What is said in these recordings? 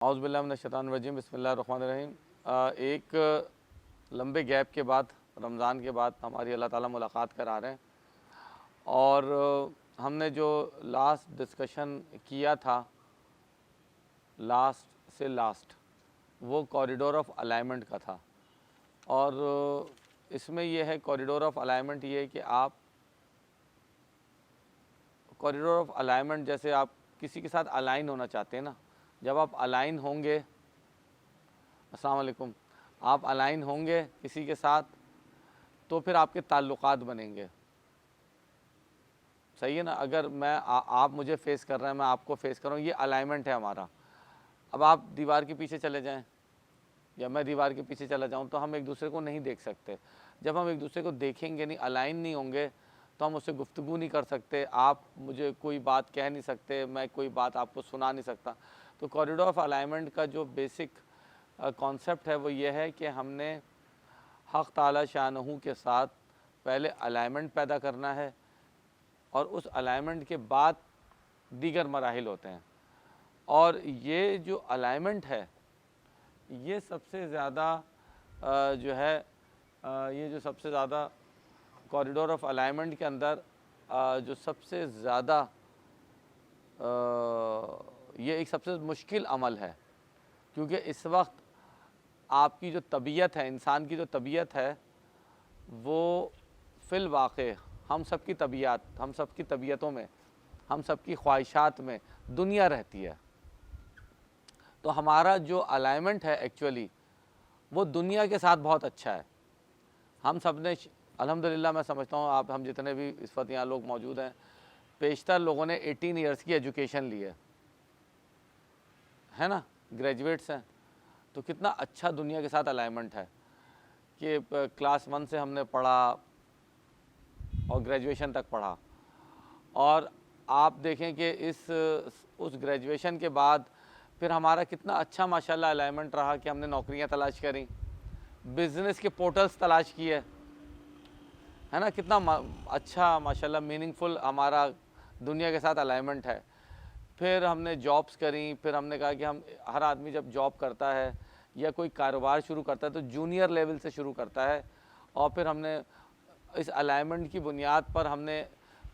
اعوذ باللہ من الشیطان الرجیم بسم اللہ الرحمن الرحیم۔ ایک لمبے گیپ کے بعد رمضان کے بعد ہماری اللہ تعالیٰ ملاقات کرا رہے ہیں، اور ہم نے جو لاسٹ ڈسکشن کیا تھا لاسٹ وہ کوریڈور آف الائنمنٹ کا تھا، اور اس میں یہ ہے کوریڈور آف الائنمنٹ یہ ہے کہ آپ کوریڈور آف الائنمنٹ جیسے آپ کسی کے ساتھ الائن ہونا چاہتے ہیں نا، جب آپ الائن ہوں گے، السلام علیکم، آپ الائن ہوں گے کسی کے ساتھ تو پھر آپ کے تعلقات بنیں گے، صحیح ہے نا۔ اگر آپ مجھے فیس کر رہے ہیں، میں آپ کو فیس کر رہا ہوں، یہ الائنمنٹ ہے ہمارا۔ اب آپ دیوار کے پیچھے چلے جائیں یا میں دیوار کے پیچھے چلا جاؤں تو ہم ایک دوسرے کو نہیں دیکھ سکتے۔ جب ہم ایک دوسرے کو دیکھیں گے نہیں، الائن نہیں ہوں گے، تو ہم اس سے گفتگو نہیں کر سکتے، آپ مجھے کوئی بات کہہ نہیں سکتے، میں کوئی بات آپ کو سنا نہیں سکتا۔ تو کوریڈور آف الائنمنٹ کا جو بیسک کانسیپٹ ہے وہ یہ ہے کہ ہم نے حق تعالی شانہ کے ساتھ پہلے الائنمنٹ پیدا کرنا ہے، اور اس الائنمنٹ کے بعد دیگر مراحل ہوتے ہیں۔ اور یہ جو الائنمنٹ ہے یہ سب سے زیادہ جو ہے یہ جو سب سے زیادہ کوریڈور آف الائنمنٹ کے اندر جو سب سے زیادہ یہ ایک سب سے مشکل عمل ہے، کیونکہ اس وقت آپ کی جو طبیعت ہے، انسان کی جو طبیعت ہے، وہ فی الواقع ہم سب کی طبیعتوں میں، ہم سب کی خواہشات میں دنیا رہتی ہے۔ تو ہمارا جو الائنمنٹ ہے ایکچولی وہ دنیا کے ساتھ بہت اچھا ہے۔ ہم سب نے الحمدللہ میں سمجھتا ہوں ہم جتنے بھی اس وقت یہاں لوگ موجود ہیں، بیشتر لوگوں نے 18 ایئرس کی ایجوکیشن لی ہے نا، گریجویٹس ہیں۔ تو کتنا اچھا دنیا کے ساتھ الائنمنٹ ہے کہ کلاس 1 سے ہم نے پڑھا اور گریجویشن تک پڑھا، اور آپ دیکھیں کہ اس گریجویشن کے بعد پھر ہمارا کتنا اچھا ماشاءاللہ الائنمنٹ رہا کہ ہم نے نوکریاں تلاش کریں، بزنس کے پورٹلز تلاش کیے، ہے نا، کتنا اچھا ماشاءاللہ میننگ فل ہمارا دنیا کے ساتھ الائنمنٹ ہے۔ پھر ہم نے جابس کریں، پھر ہم نے کہا کہ ہر آدمی جب جاب کرتا ہے یا کوئی کاروبار شروع کرتا ہے تو جونیئر لیول سے شروع کرتا ہے، اور پھر ہم نے اس الائنمنٹ کی بنیاد پر ہم نے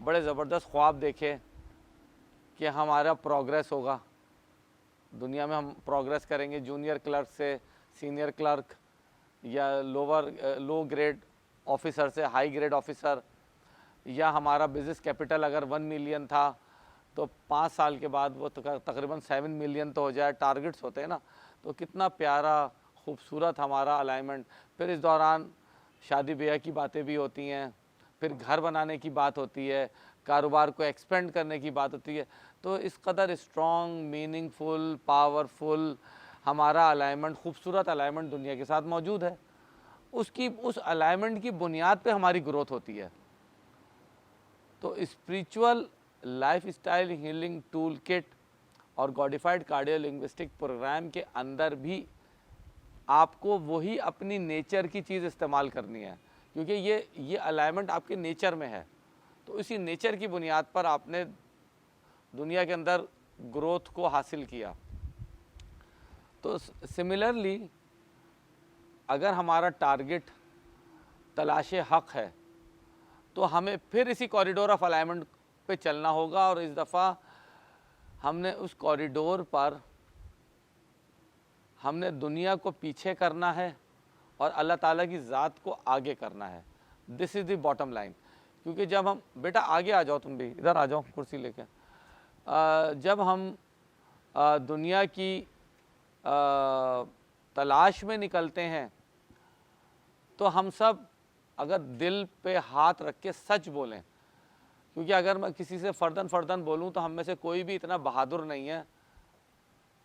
بڑے زبردست خواب دیکھے کہ ہمارا پروگریس ہوگا دنیا میں، ہم پروگریس کریں گے جونیئر کلرک سے سینئر کلرک، یا لو گریڈ آفیسر سے ہائی گریڈ آفیسر، یا ہمارا بزنس کیپٹل اگر 1 ملین تھا تو 5 سال کے بعد وہ تقریباً 7 ملین تو ہو جائے، ٹارگٹس ہوتے ہیں نا۔ تو کتنا پیارا خوبصورت ہمارا الائنمنٹ۔ پھر اس دوران شادی بیاہ کی باتیں بھی ہوتی ہیں، پھر گھر بنانے کی بات ہوتی ہے، کاروبار کو ایکسپینڈ کرنے کی بات ہوتی ہے۔ تو اس قدر اسٹرانگ، میننگ فل، پاورفل ہمارا الائنمنٹ، خوبصورت الائنمنٹ دنیا کے ساتھ موجود ہے۔ اس الائنمنٹ کی بنیاد پہ ہماری گروتھ ہوتی ہے۔ تو spiritual lifestyle healing tool kit اور گاڈیفائڈ کارڈیو لنگوسٹک پروگرام کے اندر بھی آپ کو وہی اپنی نیچر کی چیز استعمال کرنی ہے، کیونکہ یہ الائنمنٹ آپ کے نیچر میں ہے۔ تو اسی نیچر کی بنیاد پر آپ نے دنیا کے اندر گروتھ کو حاصل کیا۔ تو سملرلی اگر ہمارا ٹارگٹ تلاش حق ہے تو ہمیں پھر اسی کوریڈور آف الائنمنٹ پہ چلنا ہوگا، اور اس دفعہ ہم نے اس کوریڈور پر ہم نے دنیا کو پیچھے کرنا ہے اور اللہ تعالیٰ کی ذات کو آگے کرنا ہے۔ دس از دی باٹم لائن۔ کیونکہ جب ہم، بیٹا آگے آ جاؤ، تم بھی ادھر آ جاؤ کرسی لے کے، جب ہم دنیا کی تلاش میں نکلتے ہیں تو ہم سب اگر دل پہ ہاتھ رکھ کے سچ بولیں، کیونکہ اگر میں کسی سے فرداً بولوں تو ہم میں سے کوئی بھی اتنا بہادر نہیں ہے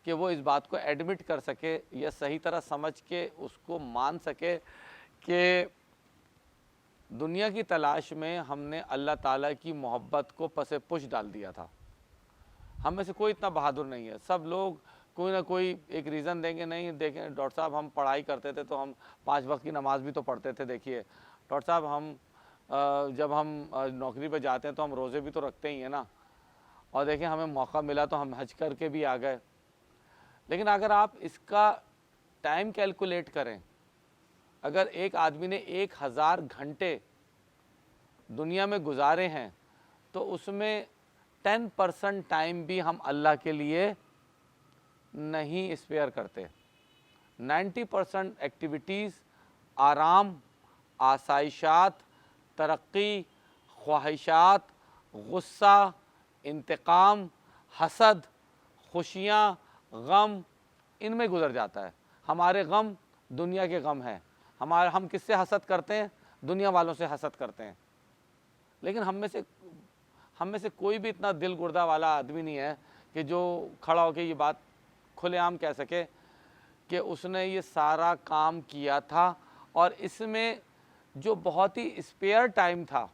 کہ وہ اس بات کو ایڈمٹ کر سکے یا صحیح طرح سمجھ کے اس کو مان سکے کہ دنیا کی تلاش میں ہم نے اللہ تعالیٰ کی محبت کو پس پش ڈال دیا تھا۔ ہم میں سے کوئی اتنا بہادر نہیں ہے، سب لوگ کوئی نہ کوئی ایک ریزن دیں گے، نہیں دیکھیں ڈاکٹر صاحب ہم پڑھائی کرتے تھے تو ہم 5 وقت کی نماز بھی تو پڑھتے تھے، دیکھیے ڈاکٹر صاحب ہم جب ہم نوکری پہ جاتے ہیں تو ہم روزے بھی تو رکھتے ہی ہیں نا، اور دیکھیں ہمیں موقع ملا تو ہم حج کر کے بھی آ گئے۔ لیکن اگر آپ اس کا ٹائم کیلکولیٹ کریں، اگر ایک آدمی نے 1000 گھنٹے دنیا میں گزارے ہیں تو اس میں 10% ٹائم بھی ہم اللہ کے لیے نہیں اسپیئر کرتے. 90% ایکٹیویٹیز آرام، آسائشات، ترقی، خواہشات، غصہ، انتقام، حسد، خوشیاں، غم، ان میں گزر جاتا ہے. ہمارے غم دنیا کے غم ہیں. ہم کس سے حسد کرتے ہیں؟ دنیا والوں سے حسد کرتے ہیں. لیکن ہم میں سے کوئی بھی اتنا دل گردہ والا آدمی نہیں ہے کہ جو کھڑا ہو کے یہ بات کھلے عام کہہ سکے کہ اس نے یہ سارا کام کیا تھا اور اس میں جو بہت ہی اسپیئر ٹائم تھا،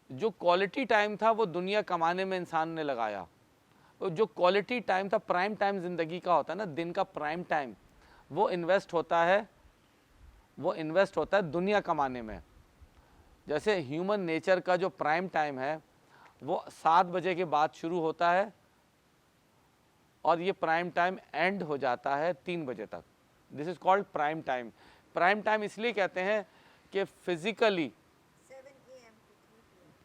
جو کوالٹی ٹائم تھا، وہ دنیا کمانے میں انسان نے لگایا. جو کوالٹی ٹائم تھا، پرائم ٹائم زندگی کا ہوتا ہے نا، دن کا پرائم ٹائم، وہ انویسٹ ہوتا ہے دنیا کمانے میں. جیسے ہیومن نیچر کا جو پرائم ٹائم ہے وہ 7 بجے کے بعد شروع ہوتا ہے اور یہ پرائم ٹائم اینڈ ہو جاتا ہے 3 بجے تک. This is called prime time. Prime time اس لیے کہتے ہیں کہ فزیکلی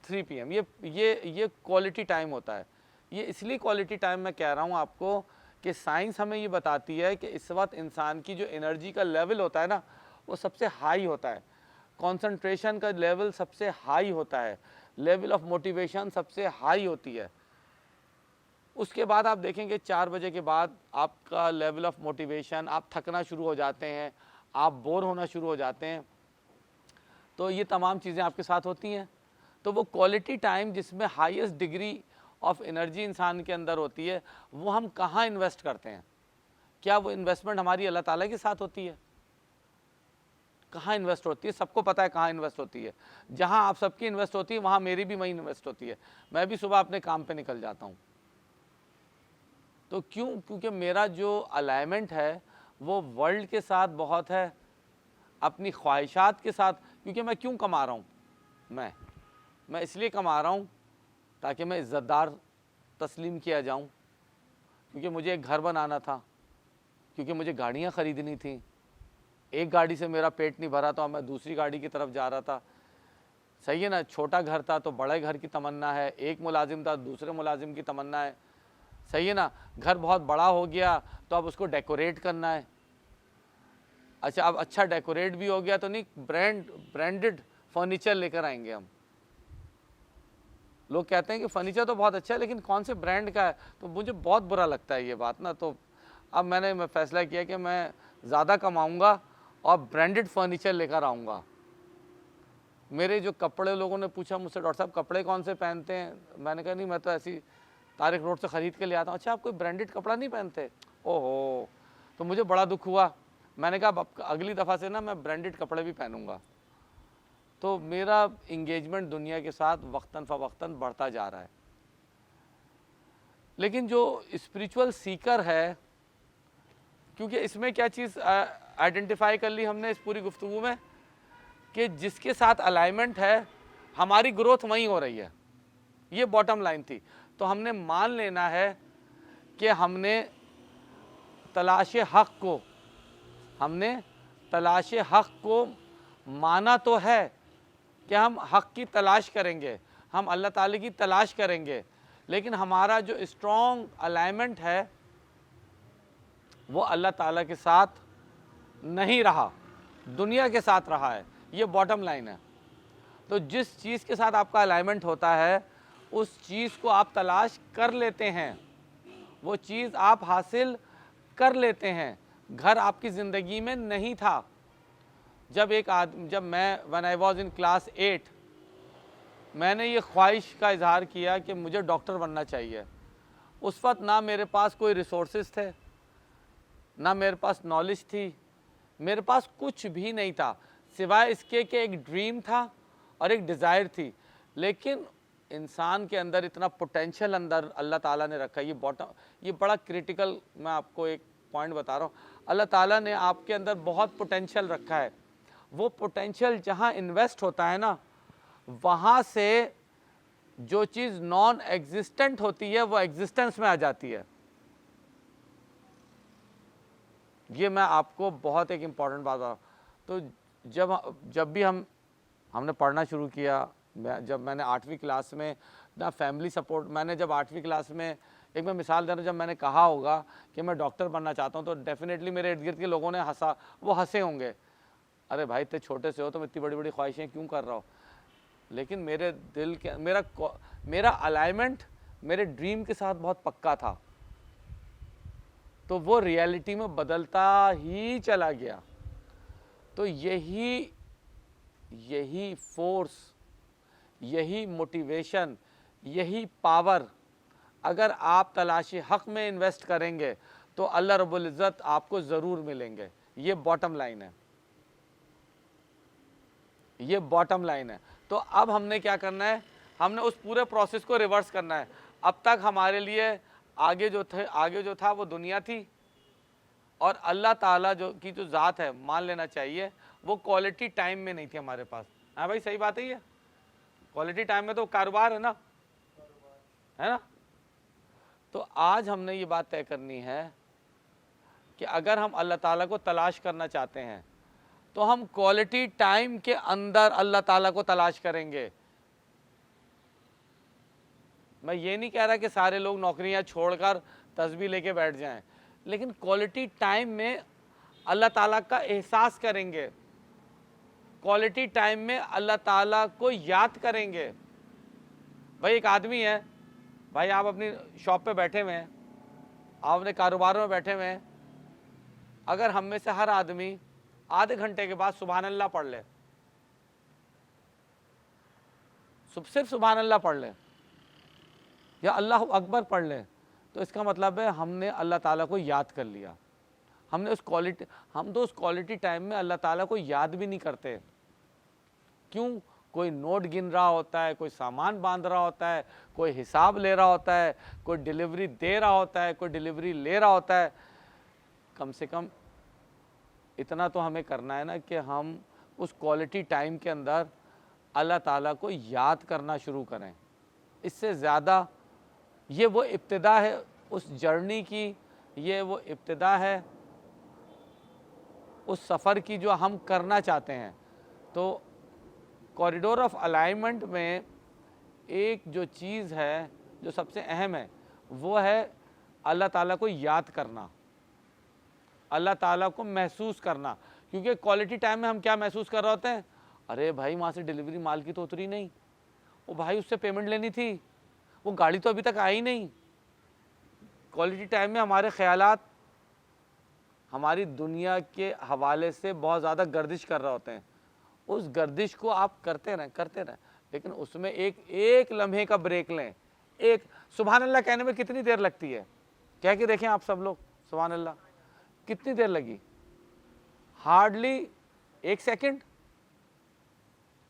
3 PM یہ کوالٹی ٹائم ہوتا ہے. یہ اس لیے کوالٹی ٹائم میں کہہ رہا ہوں آپ کو کہ سائنس ہمیں یہ بتاتی ہے کہ اس وقت انسان کی جو انرجی کا لیول ہوتا ہے نا، وہ سب سے ہائی ہوتا ہے. کنسنٹریشن کا لیول سب سے ہائی ہوتا ہے. لیول آف موٹیویشن سب سے ہائی ہوتی ہے. اس کے بعد آپ دیکھیں گے 4 بجے کے بعد آپ کا لیول آف موٹیویشن، آپ تھکنا شروع ہو جاتے ہیں، آپ بور ہونا شروع ہو جاتے ہیں. تو یہ تمام چیزیں آپ کے ساتھ ہوتی ہیں. تو وہ کوالٹی ٹائم جس میں ہائیسٹ ڈگری آف انرجی انسان کے اندر ہوتی ہے، وہ ہم کہاں انویسٹ کرتے ہیں؟ کیا وہ انویسٹمنٹ ہماری اللہ تعالیٰ کے ساتھ ہوتی ہے؟ کہاں انویسٹ ہوتی ہے؟ سب کو پتہ ہے کہاں انویسٹ ہوتی ہے. جہاں آپ سب کی انویسٹ ہوتی ہے وہاں میری بھی وہیں انویسٹ ہوتی ہے. میں بھی صبح اپنے کام پہ نکل جاتا ہوں. تو کیونکہ میرا جو الائنمنٹ ہے وہ ورلڈ کے ساتھ بہت ہے، اپنی خواہشات کے ساتھ. کیونکہ میں کیوں کما رہا ہوں؟ میں اس لیے کما رہا ہوں تاکہ میں عزت دار تسلیم کیا جاؤں، کیونکہ مجھے ایک گھر بنانا تھا، کیونکہ مجھے گاڑیاں خریدنی تھیں. ایک گاڑی سے میرا پیٹ نہیں بھرا تو میں دوسری گاڑی کی طرف جا رہا تھا. صحیح ہے نا؟ چھوٹا گھر تھا تو بڑے گھر کی تمنا ہے. ایک ملازم تھا، دوسرے ملازم کی تمنا ہے. صحیح ہے نا؟ گھر بہت بڑا ہو گیا تو اب اس کو ڈیکوریٹ کرنا ہے. اچھا، اب اچھا ڈیکوریٹ بھی ہو گیا تو نہیں، برانڈڈ فرنیچر لے کر آئیں گے ہم. لوگ کہتے ہیں کہ فرنیچر تو بہت اچھا ہے لیکن کون سے برانڈ کا ہے؟ تو مجھے بہت برا لگتا ہے یہ بات نا. تو اب میں نے فیصلہ کیا کہ میں زیادہ کماؤں گا اور برانڈڈ فرنیچر لے کر آؤں گا. میرے جو کپڑے، لوگوں نے پوچھا مجھ سے ڈاکٹر صاحب کپڑے کون سے پہنتے ہیں؟ میں نے کہا نہیں، میں تو ایسی طارق روڈ سے خرید کے لے آتا ہوں. اچھا، آپ کوئی برانڈڈ کپڑا نہیں پہنتے؟ او ہو. تو مجھے بڑا دکھ ہوا. میں نے کہا اگلی دفعہ سے نا میں برانڈڈ کپڑے بھی پہنوں گا. تو میرا انگیجمنٹ دنیا کے ساتھ وقتاً فوقتاً بڑھتا جا رہا ہے. لیکن جو اسپریچول سیکر ہے، کیونکہ اس میں کیا چیز آئیڈینٹیفائی کر لی ہم نے اس پوری گفتگو میں، کہ جس کے ساتھ الائنمنٹ ہے ہماری گروتھ وہیں ہو رہی ہے. یہ باٹم لائن تھی. تو ہم نے مان لینا ہے کہ ہم نے تلاش حق کو مانا تو ہے کہ ہم حق کی تلاش کریں گے، ہم اللہ تعالی کی تلاش کریں گے. لیکن ہمارا جو اسٹرانگ الائنمنٹ ہے وہ اللہ تعالیٰ کے ساتھ نہیں رہا، دنیا کے ساتھ رہا ہے. یہ باٹم لائن ہے. تو جس چیز کے ساتھ آپ کا الائنمنٹ ہوتا ہے اس چیز کو آپ تلاش کر لیتے ہیں، وہ چیز آپ حاصل کر لیتے ہیں. گھر آپ کی زندگی میں نہیں تھا. جب میں when I was in class 8 میں نے یہ خواہش کا اظہار کیا کہ مجھے ڈاکٹر بننا چاہیے. اس وقت نہ میرے پاس کوئی ریسورسز تھے، نہ میرے پاس نالج تھی، میرے پاس کچھ بھی نہیں تھا سوائے اس کے کہ ایک ڈریم تھا اور ایک ڈیزائر تھی. لیکن انسان کے اندر اتنا پوٹینشیل اندر اللہ تعالیٰ نے رکھا ہے. یہ بڑا کریٹیکل، میں آپ کو ایک پوائنٹ بتا رہا ہوں. اللہ تعالیٰ نے آپ کے اندر بہت پوٹینشیل رکھا ہے. وہ پوٹینشیل جہاں انویسٹ ہوتا ہے نا، وہاں سے جو چیز نان ایگزسٹنٹ ہوتی ہے وہ ایگزسٹنس میں آ جاتی ہے. یہ میں آپ کو بہت ایک امپورٹنٹ بات بتا. تو جب بھی ہم نے پڑھنا شروع کیا, جب میں نے 8ویں کلاس میں نہ فیملی سپورٹ, میں نے جب 8ویں کلاس میں, ایک میں مثال دے رہا ہوں, جب میں نے کہا ہوگا کہ میں ڈاکٹر بننا چاہتا ہوں تو ڈیفینیٹلی میرے ارد گرد کے لوگوں نے ہنسے ہوں گے, ارے بھائی اتنے چھوٹے سے ہو تم اتنی بڑی بڑی خواہشیں کیوں کر رہا ہو. لیکن میرے دل کے میرا الائنمنٹ میرے ڈریم کے ساتھ بہت پکا تھا, تو وہ ریئلٹی میں بدلتا ہی چلا گیا. تو یہی فورس, یہی موٹیویشن, یہی پاور اگر آپ تلاش حق میں انویسٹ کریں گے تو اللہ رب العزت آپ کو ضرور ملیں گے. یہ باٹم لائن ہے, یہ باٹم لائن ہے. تو اب ہم نے کیا کرنا ہے, ہم نے اس پورے پروسیس کو ریورس کرنا ہے. اب تک ہمارے لیے آگے جو تھا وہ دنیا تھی, اور اللہ تعالیٰ کی جو ذات ہے مان لینا چاہیے وہ کوالٹی ٹائم میں نہیں تھی ہمارے پاس. ہاں بھائی صحیح بات ہے, یہ کوالٹی ٹائم میں تو کاروبار ہے نا, ہے نا. تو آج ہم نے یہ بات طے کرنی ہے کہ اگر ہم اللہ تعالیٰ کو تلاش کرنا چاہتے ہیں تو ہم کوالٹی ٹائم کے اندر اللہ تعالیٰ کو تلاش کریں گے. میں یہ نہیں کہہ رہا کہ سارے لوگ نوکریاں چھوڑ کر تسبیح لے کے بیٹھ جائیں, لیکن کوالٹی ٹائم میں اللہ تعالیٰ کا احساس کریں گے, کوالٹی ٹائم میں اللہ تعالیٰ کو یاد کریں گے. بھائی ایک آدمی ہے, بھائی آپ اپنی شاپ پہ بیٹھے ہوئے ہیں, آپ اپنے کاروباروں میں بیٹھے ہوئے ہیں, اگر ہم میں سے ہر آدمی آدھے گھنٹے کے بعد سبحان اللہ پڑھ لے, صرف سبحان اللہ پڑھ لے یا اللہ اکبر پڑھ لے, تو اس کا مطلب ہے ہم نے اللہ تعالیٰ کو یاد کر لیا. ہم تو اس کوالٹی ٹائم میں اللہ تعالیٰ کو یاد بھی نہیں کرتے. کیوں؟ کوئی نوٹ گن رہا ہوتا ہے, کوئی سامان باندھ رہا ہوتا ہے, کوئی حساب لے رہا ہوتا ہے, کوئی ڈیلیوری دے رہا ہوتا ہے, کوئی ڈیلیوری لے رہا ہوتا ہے. کم سے کم اتنا تو ہمیں کرنا ہے نا کہ ہم اس کوالٹی ٹائم کے اندر اللہ تعالیٰ کو یاد کرنا شروع کریں. اس سے زیادہ یہ وہ ابتدا ہے اس جرنی کی, یہ وہ ابتدا ہے اس سفر کی جو ہم کرنا چاہتے ہیں. تو کوریڈور آف الائنمنٹ میں ایک جو چیز ہے جو سب سے اہم ہے وہ ہے اللہ تعالیٰ کو یاد کرنا, اللہ تعالیٰ کو محسوس کرنا. کیونکہ کوالٹی ٹائم میں ہم کیا محسوس کر رہے ہوتے ہیں, ارے بھائی وہاں سے ڈیلیوری مال کی تو اتری نہیں, وہ بھائی اس سے پیمنٹ لینی تھی, وہ گاڑی تو ابھی تک آئی نہیں. کوالٹی ٹائم میں ہمارے خیالات ہماری دنیا کے حوالے سے بہت زیادہ گردش کر رہے ہوتے ہیں. اس گردش کو آپ کرتے رہیں, لیکن اس میں ایک لمحے کا بریک لیں. ایک سبحان اللہ کہنے میں کتنی دیر لگتی ہے, کہہ کے دیکھیں آپ سب لوگ سبحان اللہ, کتنی دیر لگی؟ Hardly 1 second.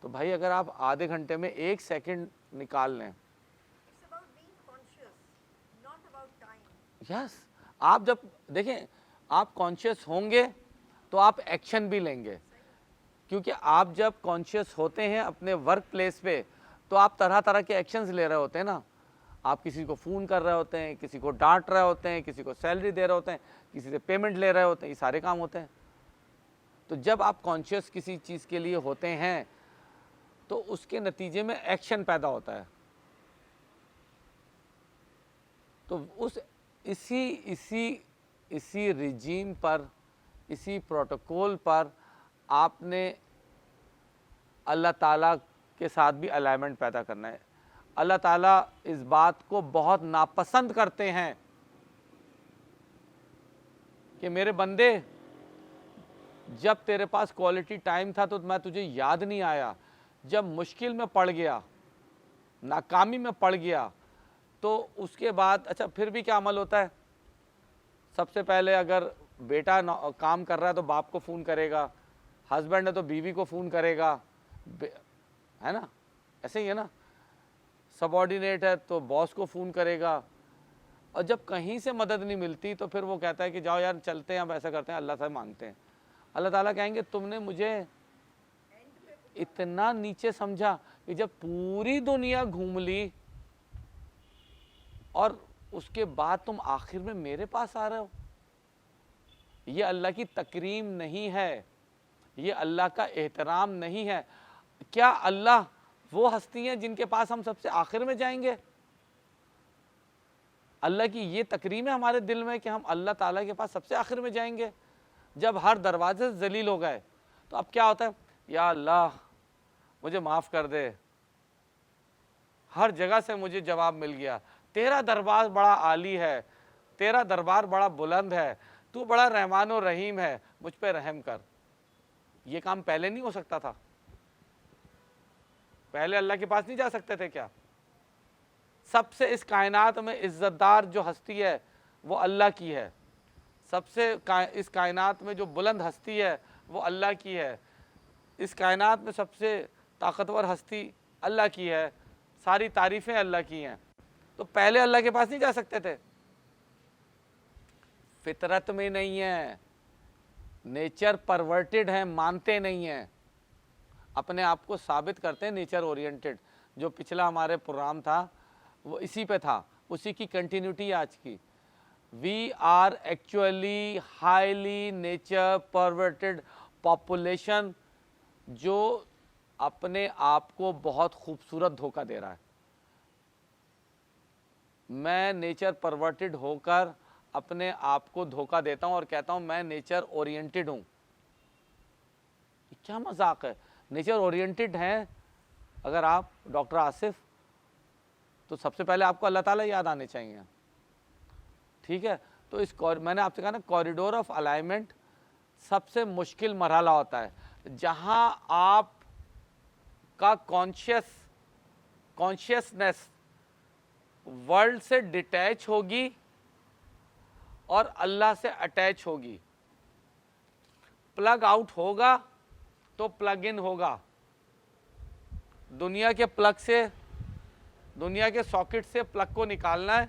تو بھائی اگر آپ آدھے گھنٹے میں 1 سیکنڈ نکال لیں, یس, آپ جب دیکھیں آپ کانشیس ہوں گے تو آپ ایکشن بھی لیں گے. کیونکہ آپ جب کانشیس ہوتے ہیں اپنے ورک پلیس پہ تو آپ طرح طرح کے ایکشنز لے رہے ہوتے ہیں نا. آپ کسی کو فون کر رہے ہوتے ہیں, کسی کو ڈانٹ رہے ہوتے ہیں, کسی کو سیلری دے رہے ہوتے ہیں, کسی سے پیمنٹ لے رہے ہوتے ہیں, یہ سارے کام ہوتے ہیں. تو جب آپ کانشیس کسی چیز کے لیے ہوتے ہیں تو اس کے نتیجے میں ایکشن پیدا ہوتا ہے. تو اسی رجیم پر, اسی پروٹوکول پر آپ نے اللہ تعالیٰ کے ساتھ بھی الائنمنٹ پیدا کرنا ہے. اللہ تعالیٰ اس بات کو بہت ناپسند کرتے ہیں کہ میرے بندے جب تیرے پاس کوالٹی ٹائم تھا تو میں تجھے یاد نہیں آیا, جب مشکل میں پڑ گیا, ناکامی میں پڑ گیا تو اس کے بعد اچھا پھر بھی کیا عمل ہوتا ہے؟ سب سے پہلے اگر بیٹا کام کر رہا ہے تو باپ کو فون کرے گا, ہسبینڈ ہے تو بیوی کو فون کرے گا, ہے نا, ایسے ہی ہے نا. سب-آرڈینیٹ ہے تو باس کو فون کرے گا. اور جب کہیں سے مدد نہیں ملتی تو پھر وہ کہتا ہے کہ جاؤ یار چلتے ہیں, اب ایسا کرتے ہیں, اللہ سے مانگتے ہیں. اللہ تعالیٰ کہیں گے تم نے مجھے اتنا نیچے سمجھا کہ جب پوری دنیا گھوم لی اور اس کے بعد تم آخر میں میرے پاس آ رہے ہو. یہ اللہ کی تکریم نہیں ہے، یہ اللہ کا احترام نہیں ہے۔ کیا اللہ وہ ہستی ہیں جن کے پاس ہم سب سے آخر میں جائیں گے؟ اللہ کی یہ تکریم ہے ہمارے دل میں کہ ہم اللہ تعالیٰ کے پاس سب سے آخر میں جائیں گے؟ جب ہر دروازے سے ذلیل ہو گئے تو اب کیا ہوتا ہے؟ یا اللہ مجھے معاف کر دے، ہر جگہ سے مجھے جواب مل گیا، تیرا دربار بڑا عالی ہے، تیرا دربار بڑا بلند ہے، تو بڑا رحمان و رحیم ہے، مجھ پہ رحم کر۔ یہ کام پہلے نہیں ہو سکتا تھا؟ پہلے اللہ کے پاس نہیں جا سکتے تھے کیا؟ سب سے اس کائنات میں عزت دار جو ہستی ہے وہ اللہ کی ہے، سب سے اس کائنات میں جو بلند ہستی ہے وہ اللہ کی ہے، اس کائنات میں سب سے طاقتور ہستی اللہ کی ہے، ساری تعریفیں اللہ کی ہیں، تو پہلے اللہ کے پاس نہیں جا سکتے تھے؟ فطرت میں نہیں ہے، نیچر پرورٹڈ ہے، مانتے نہیں ہیں، اپنے آپ کو ثابت کرتے ہیں نیچر اورینٹڈ۔ جو پچھلا ہمارے پروگرام تھا وہ اسی پہ تھا، اسی کی کنٹینیوٹی آج کی۔ We are actually highly nature perverted population جو اپنے آپ کو بہت خوبصورت دھوکہ دے رہا ہے۔ میں نیچر پرورٹڈ ہو کر اپنے آپ کو دھوکہ دیتا ہوں اور کہتا ہوں میں نیچر اورینٹڈ ہوں، کیا مذاق ہے؟ نیچر اورینٹڈ ہیں اگر آپ ڈاکٹر آصف تو سب سے پہلے آپ کو اللہ تعالیٰ یاد آنے چاہیے، ٹھیک ہے؟ تو اس میں نے آپ سے کہا نا کوریڈور آف الائنمنٹ سب سے مشکل مرحلہ ہوتا ہے، جہاں آپ کا کانشیسنس ورلڈ سے ڈیٹیچ ہوگی اور اللہ سے اٹیچ ہوگی۔ پلگ آؤٹ ہوگا تو پلگ ان ہوگا، دنیا کے پلگ سے، دنیا کے ساکٹ سے پلگ کو نکالنا ہے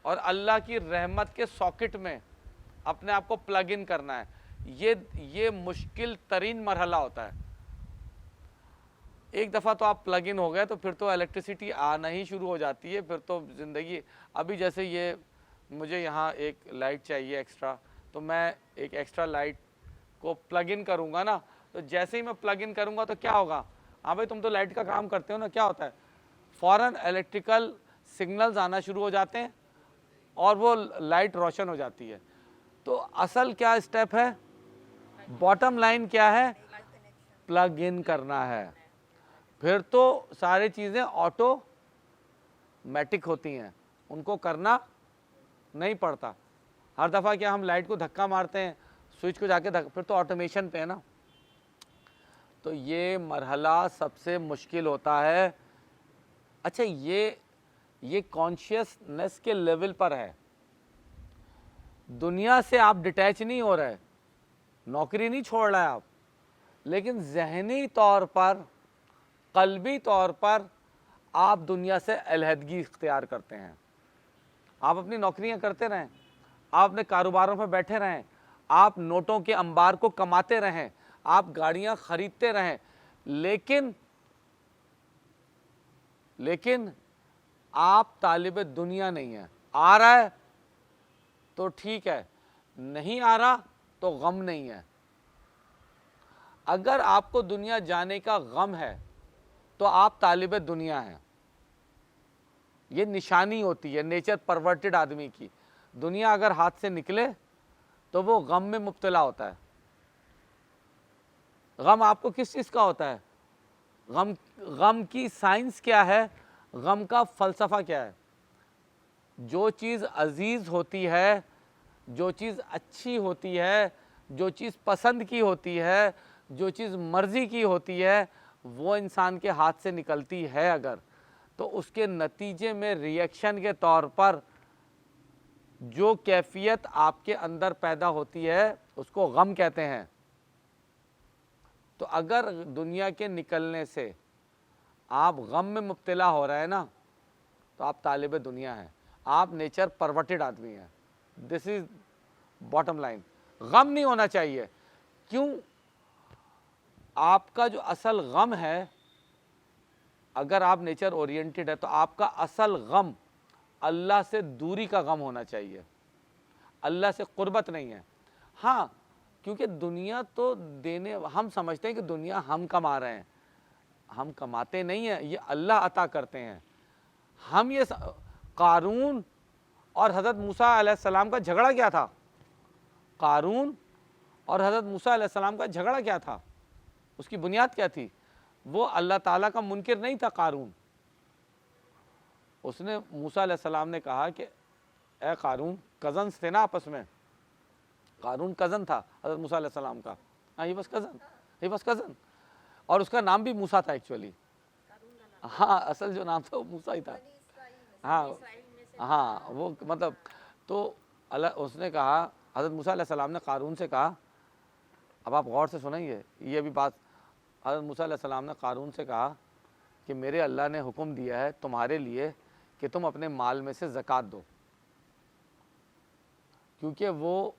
اور اللہ کی رحمت کے ساکٹ میں اپنے آپ کو پلگ ان کرنا ہے۔ یہ مشکل ترین مرحلہ ہوتا ہے۔ ایک دفعہ تو آپ پلگ ان ہو گئے تو پھر تو الیکٹریسٹی آنا ہی شروع ہو جاتی ہے، پھر تو زندگی، ابھی جیسے یہ مجھے یہاں ایک لائٹ چاہیے ایکسٹرا، تو میں ایک ایکسٹرا لائٹ کو پلگ ان کروں گا نا، تو جیسے ہی میں پلگ ان کروں گا تو کیا ہوگا؟ ہاں بھائی تم تو لائٹ کا کام کرتے ہو نا، کیا ہوتا ہے؟ فوراً الیکٹریکل سگنلز آنا شروع ہو جاتے ہیں اور وہ لائٹ روشن ہو جاتی ہے۔ تو اصل کیا اسٹیپ ہے؟ باٹم لائن کیا ہے؟ پلگ ان کرنا ہے، پھر تو ساری چیزیں آٹومیٹک ہوتی ہیں، ان کو کرنا نہیں پڑتا۔ ہر دفعہ کیا ہم لائٹ کو دھکا مارتے ہیں، سوئچ کو جا کے پھر تو آٹومیشن پہ ہے نا۔ تو یہ مرحلہ سب سے مشکل ہوتا ہے۔ اچھا یہ کانشیسنس کے لیول پر ہے، دنیا سے آپ ڈیٹیچ نہیں ہو رہے، نوکری نہیں چھوڑ رہے آپ، لیکن ذہنی طور پر، قلبی طور پر آپ دنیا سے علیحدگی اختیار کرتے ہیں۔ آپ اپنی نوکریاں کرتے رہیں، آپ اپنے کاروباروں پہ بیٹھے رہیں، آپ نوٹوں کے انبار کو کماتے رہیں، آپ گاڑیاں خریدتے رہیں، لیکن آپ طالب دنیا نہیں ہیں۔ آ رہا ہے تو ٹھیک ہے، نہیں آ رہا تو غم نہیں ہے۔ اگر آپ کو دنیا جانے کا غم ہے تو آپ طالب دنیا ہیں۔ یہ نشانی ہوتی ہے نیچر پرورٹڈ آدمی کی۔ دنیا اگر ہاتھ سے نکلے تو وہ غم میں مبتلا ہوتا ہے۔ غم آپ کو کس چیز کا ہوتا ہے؟ غم کی سائنس کیا ہے؟ غم کا فلسفہ کیا ہے؟ جو چیز عزیز ہوتی ہے، جو چیز اچھی ہوتی ہے، جو چیز پسند کی ہوتی ہے، جو چیز مرضی کی ہوتی ہے، وہ انسان کے ہاتھ سے نکلتی ہے اگر، تو اس کے نتیجے میں ریئیکشن کے طور پر جو کیفیت آپ کے اندر پیدا ہوتی ہے اس کو غم کہتے ہیں۔ تو اگر دنیا کے نکلنے سے آپ غم میں مبتلا ہو رہے ہیں نا، تو آپ طالب دنیا ہیں، آپ نیچر پرورٹڈ آدمی ہیں۔ دس از باٹم لائن۔ غم نہیں ہونا چاہیے۔ کیوں؟ آپ کا جو اصل غم ہے، اگر آپ نیچر اورینٹڈ ہے تو آپ کا اصل غم اللہ سے دوری کا غم ہونا چاہیے۔ اللہ سے قربت نہیں ہے. ہاں کیونکہ دنیا تو دینے, ہم سمجھتے ہیں کہ دنیا ہم کما رہے ہیں, ہم کماتے نہیں ہیں, یہ اللہ عطا کرتے ہیں. ہم یہ قارون اور حضرت موسیٰ علیہ السلام کا جھگڑا کیا تھا؟ قارون اور حضرت موسیٰ علیہ السلام کا جھگڑا کیا تھا؟ اس کی بنیاد کیا تھی؟ وہ اللہ تعالیٰ کا منکر نہیں تھا قارون. اس نے موسیٰ علیہ السلام نے کہا کہ اے قارون, کزنس تھے نا آپس میں, قارون کزن تھا حضرت موسیٰ علیہ السلام کا, ہاں ہی بس کزن, اور اس کا نام بھی موسیٰ تھا ایکچولی. ہاں اصل جو نام تھا وہ موسیٰ ہی تھا. ہاں وہ مطلب تو اللہ, اس نے کہا, حضرت موسیٰ علیہ السلام نے قارون سے کہا, اب آپ غور سے سنیں گے یہ بھی بات, حضرت موسیٰ علیہ السلام نے قارون سے کہا کہ میرے اللہ نے حکم دیا ہے تمہارے لیے کہ تم اپنے مال میں سے زکوٰۃ دو, کیونکہ وہ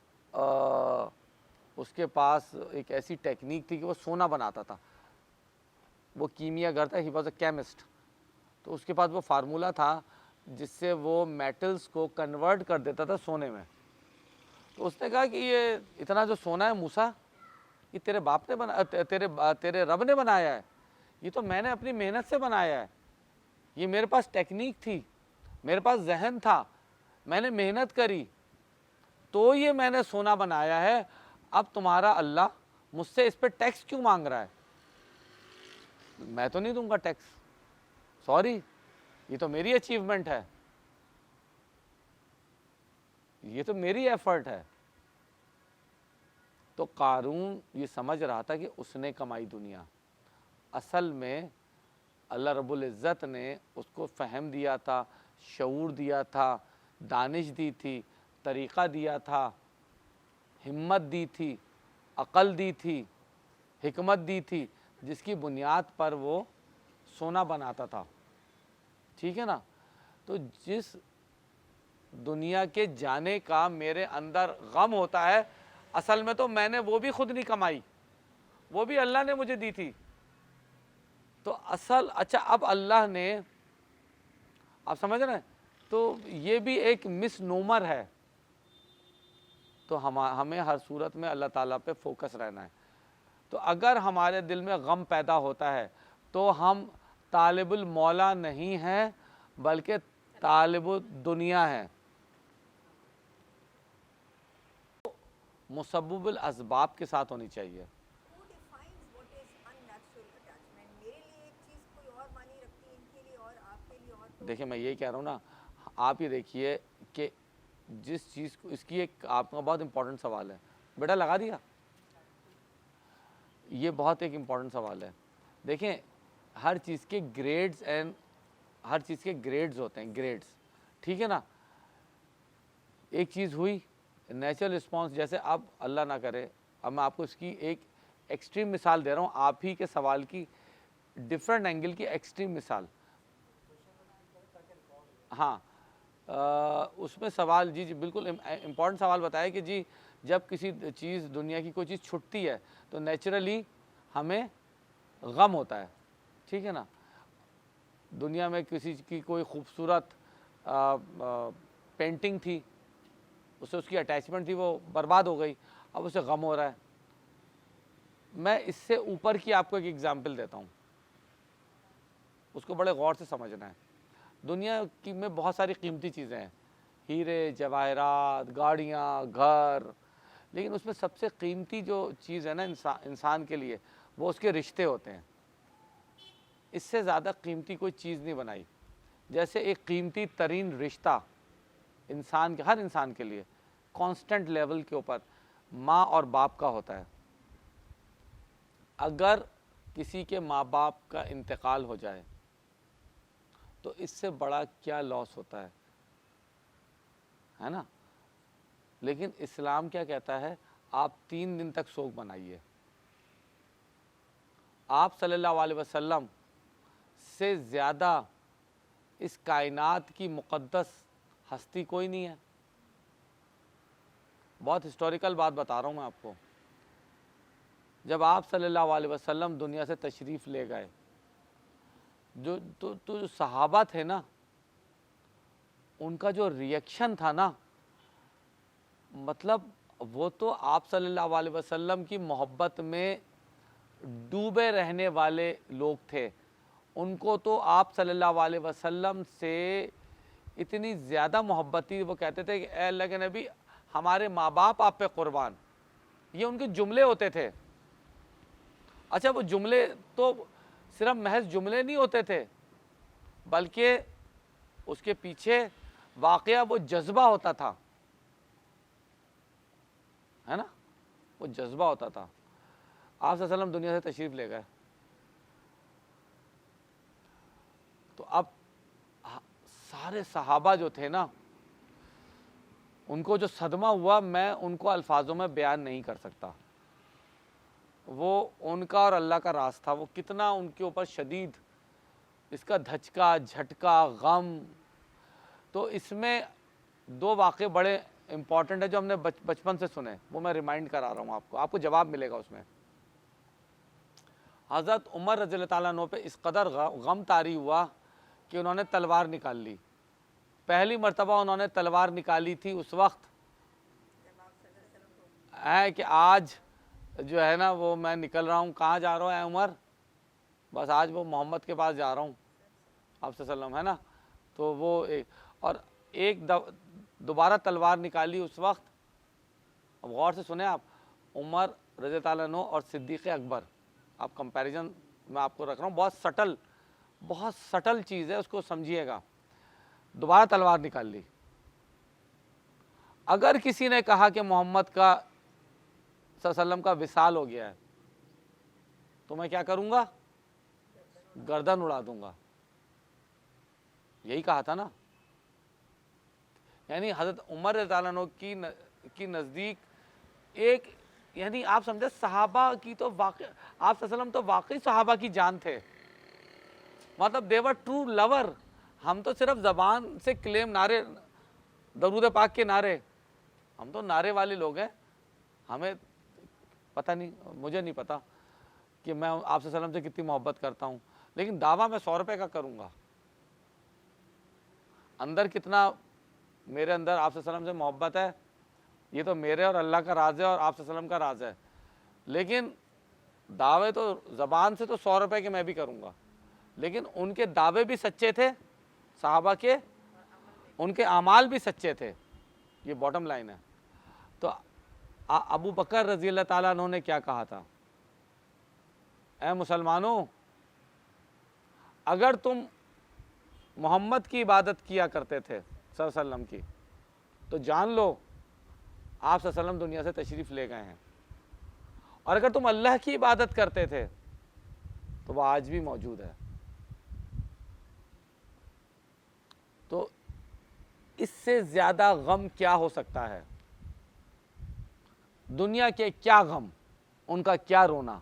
اس کے پاس ایک ایسی ٹیکنیک تھی کہ وہ سونا بناتا تھا, وہ کیمیا گر تھا, ہی واز اے کیمسٹ. تو اس کے پاس وہ فارمولہ تھا جس سے وہ میٹلز کو کنورٹ کر دیتا تھا سونے میں. تو اس نے کہا کہ یہ اتنا جو سونا ہے موسیٰ, یہ تیرے باپ نے بنایا, تیرے رب نے بنایا ہے, یہ تو میں نے اپنی محنت سے بنایا ہے, یہ میرے پاس ٹیکنیک تھی, میرے پاس ذہن تھا, میں نے محنت کری تو یہ میں نے سونا بنایا ہے. اب تمہارا اللہ مجھ سے اس پہ ٹیکس کیوں مانگ رہا ہے؟ میں تو نہیں دوں گا ٹیکس, سوری, یہ تو میری اچیومنٹ ہے, یہ تو میری ایفرٹ ہے. تو قارون یہ سمجھ رہا تھا کہ اس نے کمائی دنیا, اصل میں اللہ رب العزت نے اس کو فہم دیا تھا, شعور دیا تھا, دانش دی تھی, طریقہ دیا تھا, ہمت دی تھی, عقل دی تھی, حکمت دی تھی, جس کی بنیاد پر وہ سونا بناتا تھا. ٹھیک ہے نا؟ تو جس دنیا کے جانے کا میرے اندر غم ہوتا ہے, اصل میں تو میں نے وہ بھی خود نہیں کمائی, وہ بھی اللہ نے مجھے دی تھی. تو اصل اچھا اب اللہ نے, آپ سمجھ رہے ہیں, تو یہ بھی ایک مس نومر ہے. تو ہمیں ہر صورت میں اللہ تعالیٰ پہ فوکس رہنا ہے. تو اگر ہمارے دل میں غم پیدا ہوتا ہے تو ہم طالب المولا نہیں ہیں بلکہ طالب الدنیا ہیں. مسبب الاسباب کے ساتھ ہونی چاہیے. دیکھیں میں یہی کہہ رہا ہوں نا, آپ یہ دیکھیے کہ جس چیز کو, اس کی ایک آپ کا بہت امپورٹنٹ سوال ہے, بیٹا لگا دیا, یہ بہت ایک امپورٹنٹ سوال ہے. دیکھیں ہر چیز کے گریڈز اینڈ ہر چیز کے گریڈز ہوتے ہیں, گریڈز, ٹھیک ہے نا. ایک چیز ہوئی نیچرل رسپانس, جیسے اب اللہ نہ کرے, اب میں آپ کو اس کی ایک ایکسٹریم مثال دے رہا ہوں, آپ ہی کے سوال کی ڈفرینٹ اینگل کی ایکسٹریم مثال. ہاں اس میں سوال, جی بالکل امپورٹنٹ سوال بتایا کہ جی جب کسی چیز, دنیا کی کوئی چیز چھٹتی ہے تو نیچرلی ہمیں غم ہوتا ہے, ٹھیک ہے نا. دنیا میں کسی کی کوئی خوبصورت پینٹنگ تھی, اسے اس کی اٹیچمنٹ تھی, وہ برباد ہو گئی, اب اسے غم ہو رہا ہے. میں اس سے اوپر کی آپ کو ایک ایگزامپل دیتا ہوں, اس کو بڑے غور سے سمجھنا ہے. دنیا کی میں بہت ساری قیمتی چیزیں ہیں, ہیرے جواہرات, گاڑیاں, گھر, لیکن اس میں سب سے قیمتی جو چیز ہے نا انسان کے لیے, وہ اس کے رشتے ہوتے ہیں. اس سے زیادہ قیمتی کوئی چیز نہیں بنائی. جیسے ایک قیمتی ترین رشتہ انسان کے, ہر انسان کے لیے کانسٹنٹ لیول کے اوپر ماں اور باپ کا ہوتا ہے. اگر کسی کے ماں باپ کا انتقال ہو جائے تو اس سے بڑا کیا لاس ہوتا ہے نا. لیکن اسلام کیا کہتا ہے, آپ 3 دن تک سوگ منائیے. آپ صلی اللہ علیہ وسلم سے زیادہ اس کائنات کی مقدس ہستی کوئی نہیں ہے. بہت ہسٹوریکل بات بتا رہا ہوں میں آپ کو. جب آپ صلی اللہ علیہ وسلم دنیا سے تشریف لے گئے, جو صحابہ تھے نا, ان کا جو ریئیکشن تھا نا, مطلب وہ تو آپ صلی اللہ علیہ وسلم کی محبت میں ڈوبے رہنے والے لوگ تھے. ان کو تو آپ صلی اللہ علیہ وسلم سے اتنی زیادہ محبت تھی, وہ کہتے تھے کہ اے اللہ کے نبی ہمارے ماں باپ آپ پہ قربان. یہ ان کے جملے ہوتے تھے. اچھا, وہ جملے تو صرف محض جملے نہیں ہوتے تھے, بلکہ اس کے پیچھے واقعہ وہ جذبہ ہوتا تھا, ہے نا, وہ جذبہ ہوتا تھا. آپ صلی اللہ علیہ وسلم دنیا سے تشریف لے گئے, تو اب سارے صحابہ جو تھے نا, ان کو جو صدمہ ہوا میں ان کو الفاظوں میں بیان نہیں کر سکتا. وہ ان کا اور اللہ کا راز تھا, وہ کتنا ان کے اوپر شدید اس کا دھچکا, جھٹکا, غم. تو اس میں دو واقعے بڑے امپورٹنٹ ہیں جو ہم نے بچپن سے سنے, وہ میں ریمائنڈ کرا رہا ہوں آپ کو جواب ملے گا اس میں. حضرت عمر رضی اللہ تعالیٰ عنہ پہ اس قدر غم طاری ہوا کہ انہوں نے تلوار نکال لی. پہلی مرتبہ انہوں نے تلوار نکالی تھی اس وقت ہے کہ آج جو ہے نا وہ میں نکل رہا ہوں, کہاں جا رہا ہوں اے عمر, بس آج وہ محمد کے پاس جا رہا ہوں آپ صلی اللہ علیہ وسلم, ہے نا. تو وہ اور ایک دوبارہ تلوار نکالی اس وقت. اب غور سے سنیں آپ, عمر رضی اللہ عنہ اور صدیق اکبر, آپ کمپیریزن میں آپ کو رکھ رہا ہوں, بہت سٹل چیز ہے, اس کو سمجھیے گا. دوبارہ تلوار نکال لی. اگر کسی نے کہا کہ محمد کا صلی اللہ علیہ وسلم کا وصال ہو گیا ہے تو میں کیا کروں گا, گردن اڑا دوں گا. یہی کہا تھا نا. یعنی حضرت عمر رضی اللہ عنہ کی نزدیک ایک, یعنی آپ سمجھے صحابہ کی تو واقع, آپ صلی اللہ علیہ وسلم تو واقعی صحابہ کی جان تھے. مطلب they were true lover. ہم تو صرف زبان سے کلیم, نعرے, درود پاک کے نعرے, ہم تو نعرے والے لوگ ہیں. ہمیں پتہ نہیں, مجھے نہیں پتا کہ میں آپ صلی اللہ علیہ وسلم سے کتنی محبت کرتا ہوں, لیکن دعویٰ میں 100 روپے کا کروں گا. اندر کتنا میرے اندر آپ صلی اللہ علیہ وسلم سے محبت ہے, یہ تو میرے اور اللہ کا راز ہے اور آپ صلی اللہ علیہ وسلم کا راز ہے. لیکن دعوے تو زبان سے تو 100 روپے کے میں بھی کروں گا, لیکن ان کے دعوے بھی سچے تھے صحابہ کے, ان کے اعمال بھی سچے تھے. یہ باٹم لائن ہے. تو ابو بکر رضی اللہ تعالیٰ عنہ نے کیا کہا تھا, اے مسلمانوں اگر تم محمد کی عبادت کیا کرتے تھے صلی اللہ علیہ وسلم کی, تو جان لو آپ صلی اللہ علیہ وسلم دنیا سے تشریف لے گئے ہیں. اور اگر تم اللہ کی عبادت کرتے تھے تو وہ آج بھی موجود ہے. تو اس سے زیادہ غم کیا ہو سکتا ہے؟ دنیا کے کیا غم, ان کا کیا رونا.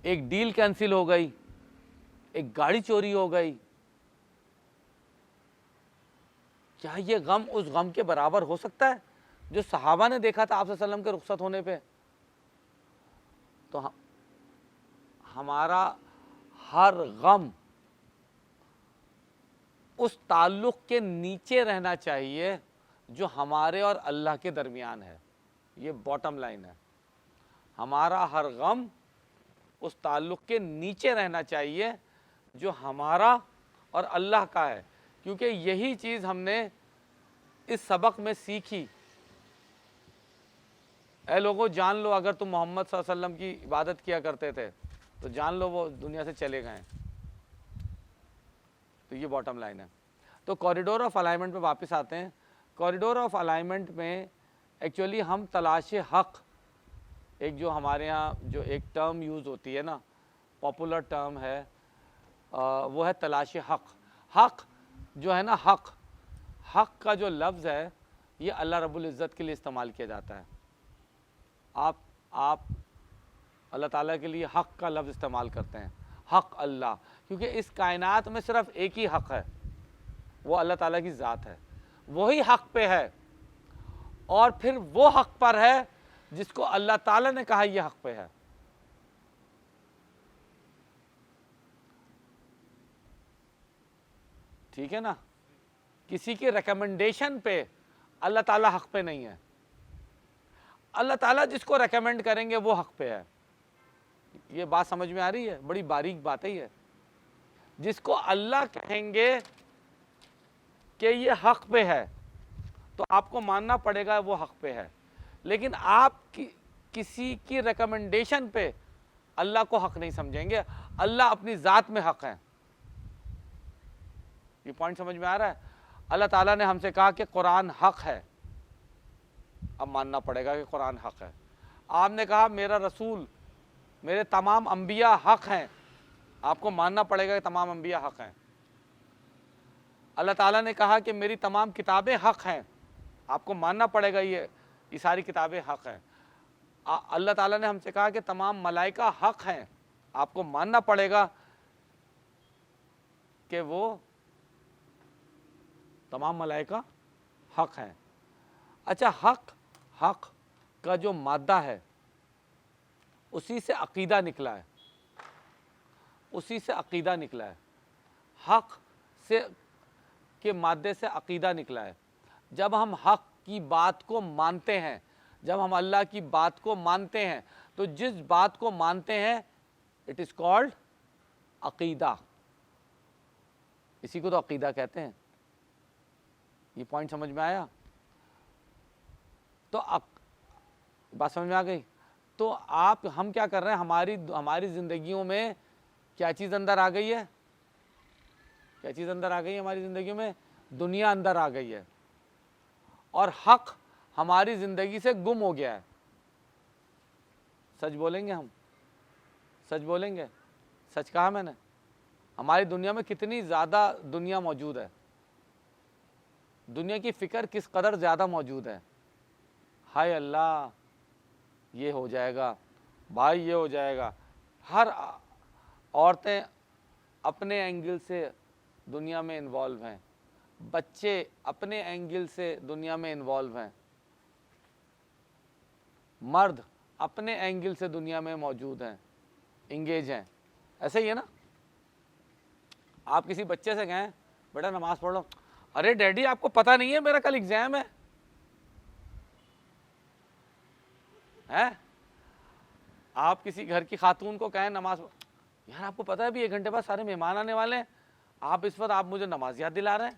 ایک ڈیل کینسل ہو گئی, ایک گاڑی چوری ہو گئی, کیا یہ غم اس غم کے برابر ہو سکتا ہے جو صحابہ نے دیکھا تھا آپ صلی اللہ علیہ وسلم کے رخصت ہونے پہ؟ تو ہمارا ہر غم اس تعلق کے نیچے رہنا چاہیے جو ہمارے اور اللہ کے درمیان ہے. یہ باٹم لائن ہے. ہمارا ہر غم اس تعلق کے نیچے رہنا چاہیے جو ہمارا اور اللہ کا ہے, کیونکہ یہی چیز ہم نے اس سبق میں سیکھی. اے لوگوں جان لو اگر تم محمد صلی اللہ علیہ وسلم کی عبادت کیا کرتے تھے تو جان لو وہ دنیا سے چلے گئے. تو یہ باٹم لائن ہے. تو کوریڈور آف الائنمنٹ پہ واپس آتے ہیں. کوریڈور آف الائنمنٹ میں ایکچولی ہم تلاش حق, ایک جو ہمارے ہاں جو ایک ٹرم یوز ہوتی ہے نا, پاپولر ٹرم ہے, وہ ہے تلاش حق. حق جو ہے نا, حق کا جو لفظ ہے یہ اللہ رب العزت کے لیے استعمال کیا جاتا ہے. آپ اللہ تعالیٰ کے لیے حق کا لفظ استعمال کرتے ہیں, حق اللہ, کیونکہ اس کائنات میں صرف ایک ہی حق ہے, وہ اللہ تعالیٰ کی ذات ہے, وہی حق پہ ہے. اور پھر وہ حق پر ہے جس کو اللہ تعالیٰ نے کہا یہ حق پہ ہے. ٹھیک ہے نا. کسی کی ریکمنڈیشن پہ اللہ تعالیٰ حق پہ نہیں ہے. اللہ تعالیٰ جس کو ریکمینڈ کریں گے وہ حق پہ ہے. یہ بات سمجھ میں آ رہی ہے؟ بڑی باریک بات ہے یہ. جس کو اللہ کہیں گے کہ یہ حق پہ ہے تو آپ کو ماننا پڑے گا وہ حق پہ ہے. لیکن آپ کسی کی ریکمنڈیشن پہ اللہ کو حق نہیں سمجھیں گے. اللہ اپنی ذات میں حق ہے. یہ پوائنٹ سمجھ میں آ رہا ہے؟ اللہ تعالیٰ نے ہم سے کہا کہ قرآن حق ہے، اب ماننا پڑے گا کہ قرآن حق ہے. آپ نے کہا میرا رسول، میرے تمام انبیاء حق ہیں، آپ کو ماننا پڑے گا کہ تمام انبیاء حق ہیں. اللہ تعالیٰ نے کہا کہ میری تمام کتابیں حق ہیں، آپ کو ماننا پڑے گا یہ ساری کتابیں حق ہیں. اللہ تعالیٰ نے ہم سے کہا کہ تمام ملائکہ حق ہیں، آپ کو ماننا پڑے گا کہ وہ تمام ملائکہ حق ہیں. اچھا، حق کا جو مادہ ہے اسی سے عقیدہ نکلا ہے، اسی سے عقیدہ نکلا ہے. حق سے کے مادے سے عقیدہ نکلا ہے. جب ہم حق کی بات کو مانتے ہیں، جب ہم اللہ کی بات کو مانتے ہیں تو جس بات کو مانتے ہیں اٹ از کالڈ عقیدہ. اسی کو تو عقیدہ کہتے ہیں. یہ پوائنٹ سمجھ میں آیا؟ تو بات سمجھ میں آ گئی؟ تو ہم کیا کر رہے ہیں؟ ہماری زندگیوں میں کیا چیز اندر آ گئی ہے؟ کیا چیز اندر آ گئی ہے ہماری زندگیوں میں؟ دنیا اندر آ گئی ہے، اور حق ہماری زندگی سے گم ہو گیا ہے. سچ بولیں گے ہم؟ سچ بولیں گے؟ سچ کہا میں نے؟ ہماری دنیا میں کتنی زیادہ دنیا موجود ہے، دنیا کی فکر کس قدر زیادہ موجود ہے. ہائے اللہ، یہ ہو جائے گا بھائی، یہ ہو جائے گا. ہر عورتیں اپنے اینگل سے دنیا میں انوالو ہیں، بچے اپنے اینگل سے دنیا میں انوالو ہیں، مرد اپنے اینگل سے دنیا میں موجود ہیں، انگیج ہیں. ایسے ہی ہے نا؟ آپ کسی بچے سے کہیں بیٹا نماز پڑھ لو، ارے ڈیڈی آپ کو پتہ نہیں ہے میرا کل ایگزام ہے. آپ کسی گھر کی خاتون کو کہیں نماز، یار آپ کو پتہ ہے ابھی 1 گھنٹے بعد سارے مہمان آنے والے ہیں، آپ اس وقت مجھے نماز یاد دلا رہے ہیں.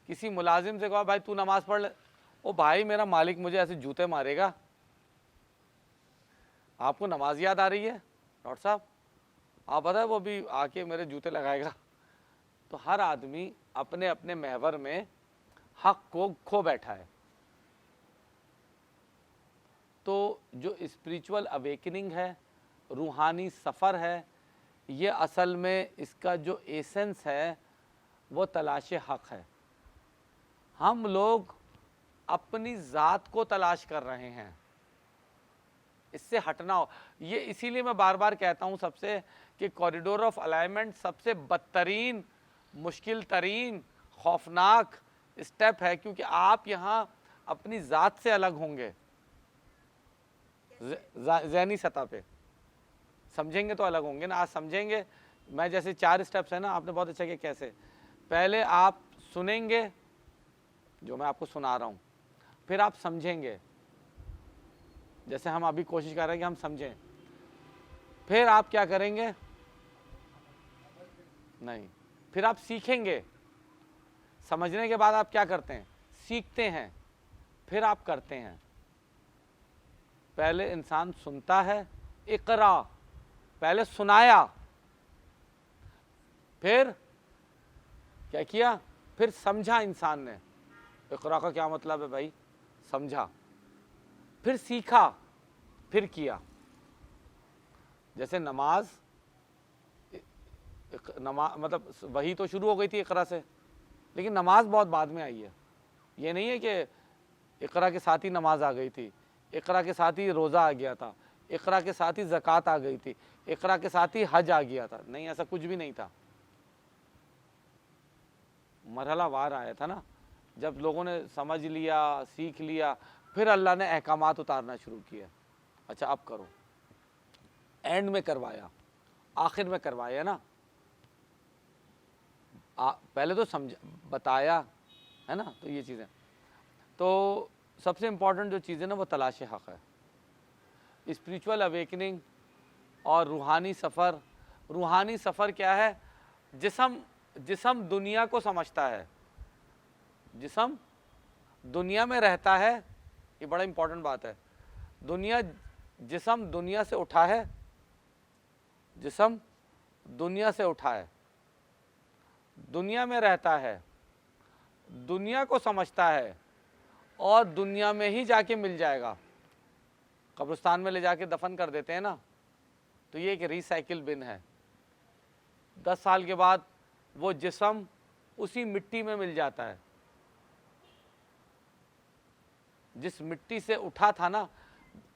کسی ملازم سے کہا بھائی تو نماز پڑھ لے، او بھائی میرا مالک مجھے ایسے جوتے مارے گا. آپ کو نماز یاد آ رہی ہے ڈاکٹر صاحب؟ آپ پتہ ہے وہ بھی آ کے میرے جوتے لگائے گا. تو ہر آدمی اپنے اپنے محور میں حق کو کھو بیٹھا ہے. تو جو اسپریچول اویکننگ ہے، روحانی سفر ہے، یہ اصل میں اس کا جو ایسنس ہے وہ تلاش حق ہے. ہم لوگ اپنی ذات کو تلاش کر رہے ہیں، اس سے ہٹنا ہو. یہ اسی لیے میں بار بار کہتا ہوں سب سے کہ کوریڈور آف الائنمنٹ سب سے بدترین، مشکل ترین، خوفناک اسٹیپ ہے، کیونکہ آپ یہاں اپنی ذات سے الگ ہوں گے. ذہنی سطح پہ سمجھیں گے تو الگ ہوں گے نا. آج سمجھیں گے، میں جیسے 4 اسٹیپس ہیں نا، آپ نے بہت اچھا کیا. کیسے؟ پہلے آپ سنیں گے جو میں آپ کو سنا رہا ہوں، پھر آپ سمجھیں گے جیسے ہم ابھی کوشش کر رہے ہیں کہ ہم سمجھیں. پھر آپ کیا کریں گے؟ نہیں، پھر آپ سیکھیں گے. سمجھنے کے بعد آپ کیا کرتے ہیں؟ سیکھتے ہیں. پھر آپ کرتے ہیں. پہلے انسان سنتا ہے، اقرا، پہلے سنایا، پھر کیا کیا؟ پھر سمجھا انسان نے. اقرا کا کیا مطلب ہے بھائی؟ سمجھا. پھر سیکھا، پھر کیا. جیسے نماز مطلب وہی تو شروع ہو گئی تھی اقرا سے، لیکن نماز بہت بعد میں آئی ہے. یہ نہیں ہے کہ اقرا کے ساتھ ہی نماز آ گئی تھی، اقرا کے ساتھ ہی روزہ آ گیا تھا، اقرا کے ساتھ ہی زکوٰۃ آ گئی تھی، اقرا کے ساتھ ہی حج آ گیا تھا. نہیں، ایسا کچھ بھی نہیں تھا. مرحلہ وار آیا تھا نا. جب لوگوں نے سمجھ لیا، سیکھ لیا، پھر اللہ نے احکامات اتارنا شروع کیا. اچھا اب کرو. اینڈ میں کروایا، آخر میں کروایا نا. پہلے تو بتایا ہے نا. تو یہ چیزیں, تو سب سے امپورٹنٹ جو چیز ہے نا وہ تلاش حق ہے. اسپریچول اویکننگ اور روحانی سفر. روحانی سفر کیا ہے؟ جسم دنیا کو سمجھتا ہے, جسم دنیا میں رہتا ہے, یہ بڑا امپورٹنٹ بات ہے. جسم دنیا سے اٹھا ہے, جسم دنیا سے اٹھا ہے, دنیا میں رہتا ہے, دنیا کو سمجھتا ہے اور دنیا میں ہی جا کے مل جائے گا. قبرستان میں لے جا کے دفن کر دیتے ہیں نا, تو یہ ایک ریسائکل بن ہے. 10 سال کے بعد وہ جسم اسی مٹی میں مل جاتا ہے. جس مٹی سے اٹھا تھا نا,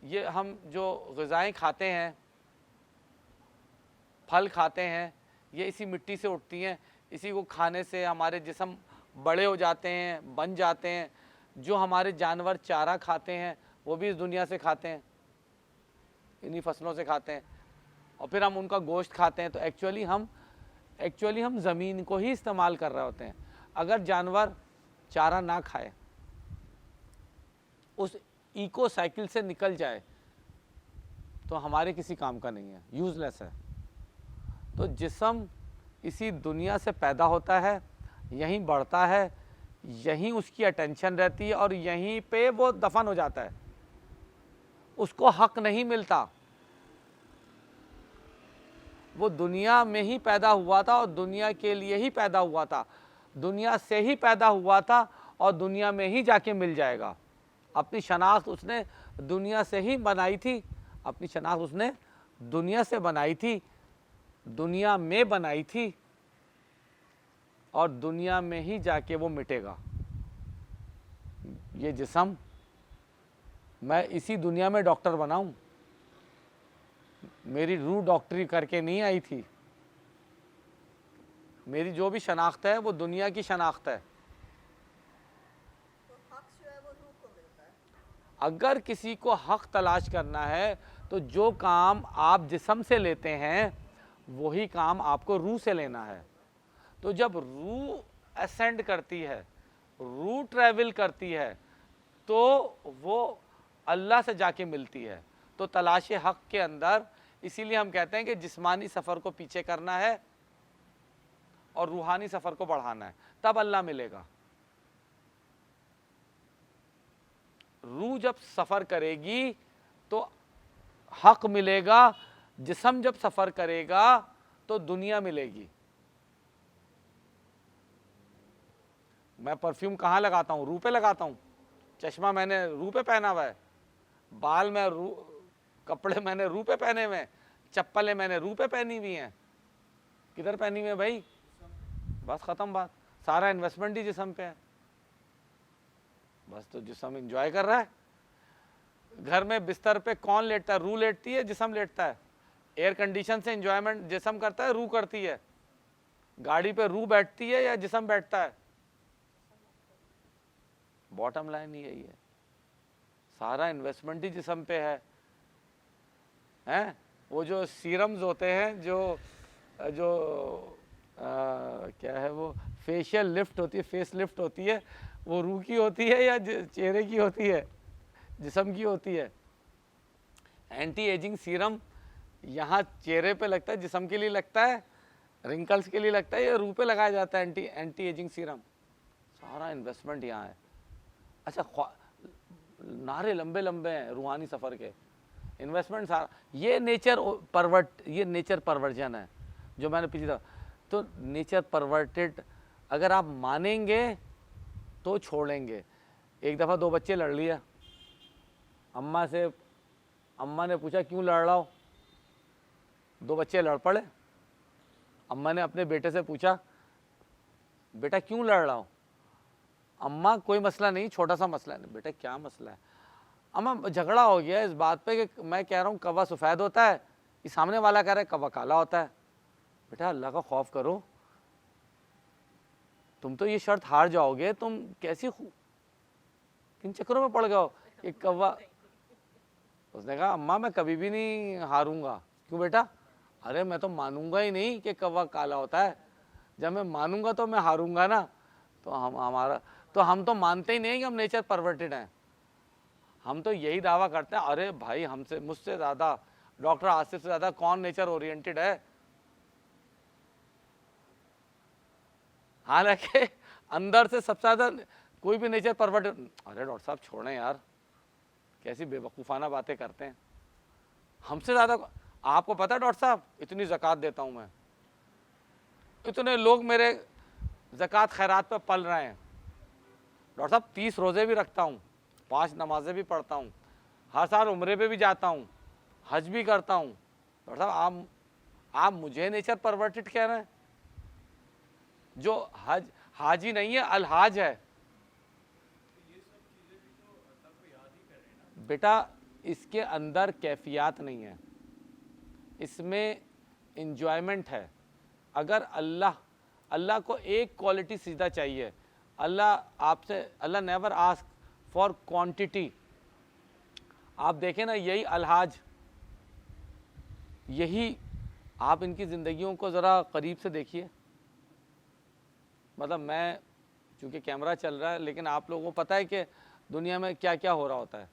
یہ ہم جو غذائیں کھاتے ہیں, پھل کھاتے ہیں, یہ اسی مٹی سے اٹھتی ہیں. اسی کو کھانے سے ہمارے جسم بڑے ہو جاتے ہیں, بن جاتے ہیں. جو ہمارے جانور چارہ کھاتے ہیں وہ بھی اس دنیا سے کھاتے ہیں, انہی فصلوں سے کھاتے ہیں, اور پھر ہم ان کا گوشت کھاتے ہیں. تو ایکچولی ہم زمین کو ہی استعمال کر رہے ہوتے ہیں. اگر جانور چارہ نہ کھائے, اس ایکو سائیکل سے نکل جائے, تو ہمارے کسی کام کا نہیں ہے, یوز لیس ہے. تو جسم اسی دنیا سے پیدا ہوتا ہے, یہیں بڑھتا ہے, یہیں اس کی اٹینشن رہتی ہے, اور یہیں پہ وہ دفن ہو جاتا ہے. اس کو حق نہیں ملتا. وہ دنیا میں ہی پیدا ہوا تھا اور دنیا کے لیے ہی پیدا ہوا تھا, دنیا سے ہی پیدا ہوا تھا اور دنیا میں ہی جا کے مل جائے گا. اپنی شناخت اس نے دنیا سے ہی بنائی تھی, اپنی شناخت اس نے دنیا سے بنائی تھی, دنیا میں بنائی تھی, اور دنیا میں ہی جا کے وہ مٹے گا. یہ جسم, میں اسی دنیا میں ڈاکٹر بنا ہوں, میری روح ڈاکٹری کر کے نہیں آئی تھی. میری جو بھی شناخت ہے وہ دنیا کی شناخت ہے. اگر کسی کو حق تلاش کرنا ہے تو جو کام آپ جسم سے لیتے ہیں وہی کام آپ کو روح سے لینا ہے. تو جب روح اسینڈ کرتی ہے, روح ٹریول کرتی ہے, تو وہ اللہ سے جا کے ملتی ہے. تو تلاش حق کے اندر اسی لیے ہم کہتے ہیں کہ جسمانی سفر کو پیچھے کرنا ہے اور روحانی سفر کو بڑھانا ہے, تب اللہ ملے گا. روح جب سفر کرے گی تو حق ملے گا, جسم جب سفر کرے گا تو دنیا ملے گی. میں پرفیوم کہاں لگاتا ہوں؟ روح پہ لگاتا ہوں. چشمہ میں نے روح پہ پہنا ہوا ہے, بال میں کپڑے میں نے روح پہ پہنے ہوئے ہیں, چپلیں میں نے روح پہ پہنی ہوئی ہیں. کدھر پہنی ہوئی ہیں بھائی؟ بس ختم بات. سارا انویسٹمنٹ ہی جسم پہ ہے. بس تو جسم انجوائے کر رہا ہے. گھر میں بستر پہ کون لیٹتا ہے؟ روح لیٹتی ہے, جسم لیٹتا ہے. ایئر کنڈیشن سے انجوائمنٹ جسم کرتا ہے, روح کرتی ہے. گاڑی پہ روح بیٹھتی ہے یا جسم بیٹھتا ہے؟ باٹم لائن یہی ہے, سارا انویسٹمنٹ ہی جسم پہ ہے. وہ جو سیرمز ہوتے ہیں, جو کیا ہے, وہ فیشیل لفٹ ہوتی ہے, فیس لفٹ ہوتی ہے, وہ روح کی ہوتی ہے یا چہرے کی ہوتی ہے؟ جسم کی ہوتی ہے. اینٹی ایجنگ سیرم یہاں چہرے پہ لگتا ہے, جسم کے لیے لگتا ہے, رنکلز کے لیے لگتا ہے, یا روح پہ لگایا جاتا ہے اینٹی ایجنگ سیرم؟ سارا انویسٹمنٹ یہاں ہے. اچھا, نعرے لمبے لمبے ہیں روحانی سفر کے, انویسٹمنٹ سارا. یہ نیچر پرورجن ہے جو میں نے پچھلی دفعہ. تو نیچر پرورٹڈ اگر آپ مانیں گے تو چھوڑیں گے. ایک دفعہ 2 بچے لڑ لیا, اماں نے پوچھا کیوں لڑ رہا ہو؟ 2 بچے لڑ پڑے. اماں نے اپنے بیٹے سے پوچھا بیٹا کیوں لڑ رہا ہو؟ اماں کوئی مسئلہ نہیں, چھوٹا سا مسئلہ ہے. بیٹا کیا مسئلہ ہے؟ اماں جھگڑا ہو گیا اس بات پہ کہ میں کہہ رہا ہوں کوا سفید ہوتا ہے, یہ سامنے والا کہہ رہا ہے کوا کالا ہوتا ہے. بیٹا اللہ کا خوف کرو, تم تو یہ شرط ہار جاؤ گے, تم کیسی کن چکروں میں پڑ گئے ہو کہ کوا. اس نے کہا اماں میں کبھی بھی نہیں ہاروں گا. کیوں بیٹا؟ ارے میں تو مانوں گا ہی نہیں کہ کوا کالا ہوتا ہے, جب میں مانوں گا تو میں ہاروں گا نا. تو تو ہم تو مانتے ہی نہیں کہ ہم نیچر پرورٹڈ ہیں. ہم تو یہی دعویٰ کرتے ہیں ارے بھائی مجھ سے زیادہ ڈاکٹر آصف سے زیادہ کون نیچر اورینٹڈ ہے. حالانکہ اندر سے سب سے زیادہ کوئی بھی نیچر پرورٹڈ. ارے ڈاکٹر صاحب چھوڑیں یار, کیسی بے وقوفانہ باتیں کرتے ہیں. ہم سے زیادہ آپ کو پتا ہے ڈاکٹر صاحب اتنی زکوٰۃ دیتا ہوں میں, اتنے لوگ میرے زکوٰۃ خیرات پہ پل رہے ہیں. ڈاکٹر صاحب 30 روزے بھی رکھتا ہوں, 5 نمازیں بھی پڑھتا ہوں, ہر سال عمرے پہ بھی جاتا ہوں, حج بھی کرتا ہوں. ڈاکٹر صاحب آپ مجھے نیچر پرورٹڈ کہہ رہے ہیں, جو حاجی نہیں ہے الحاج ہے. بیٹا اس کے اندر کیفیات نہیں ہے, اس میں انجوائمنٹ ہے. اگر اللہ کو ایک کوالٹی سیدھا چاہیے. اللہ نیور آسک فار کوانٹٹی. آپ دیکھیں نا یہی الحاج, یہی آپ ان کی زندگیوں کو ذرا قریب سے دیکھیے. مطلب میں چونکہ کیمرہ چل رہا ہے لیکن آپ لوگوں کو پتہ ہے کہ دنیا میں کیا کیا ہو رہا ہوتا ہے.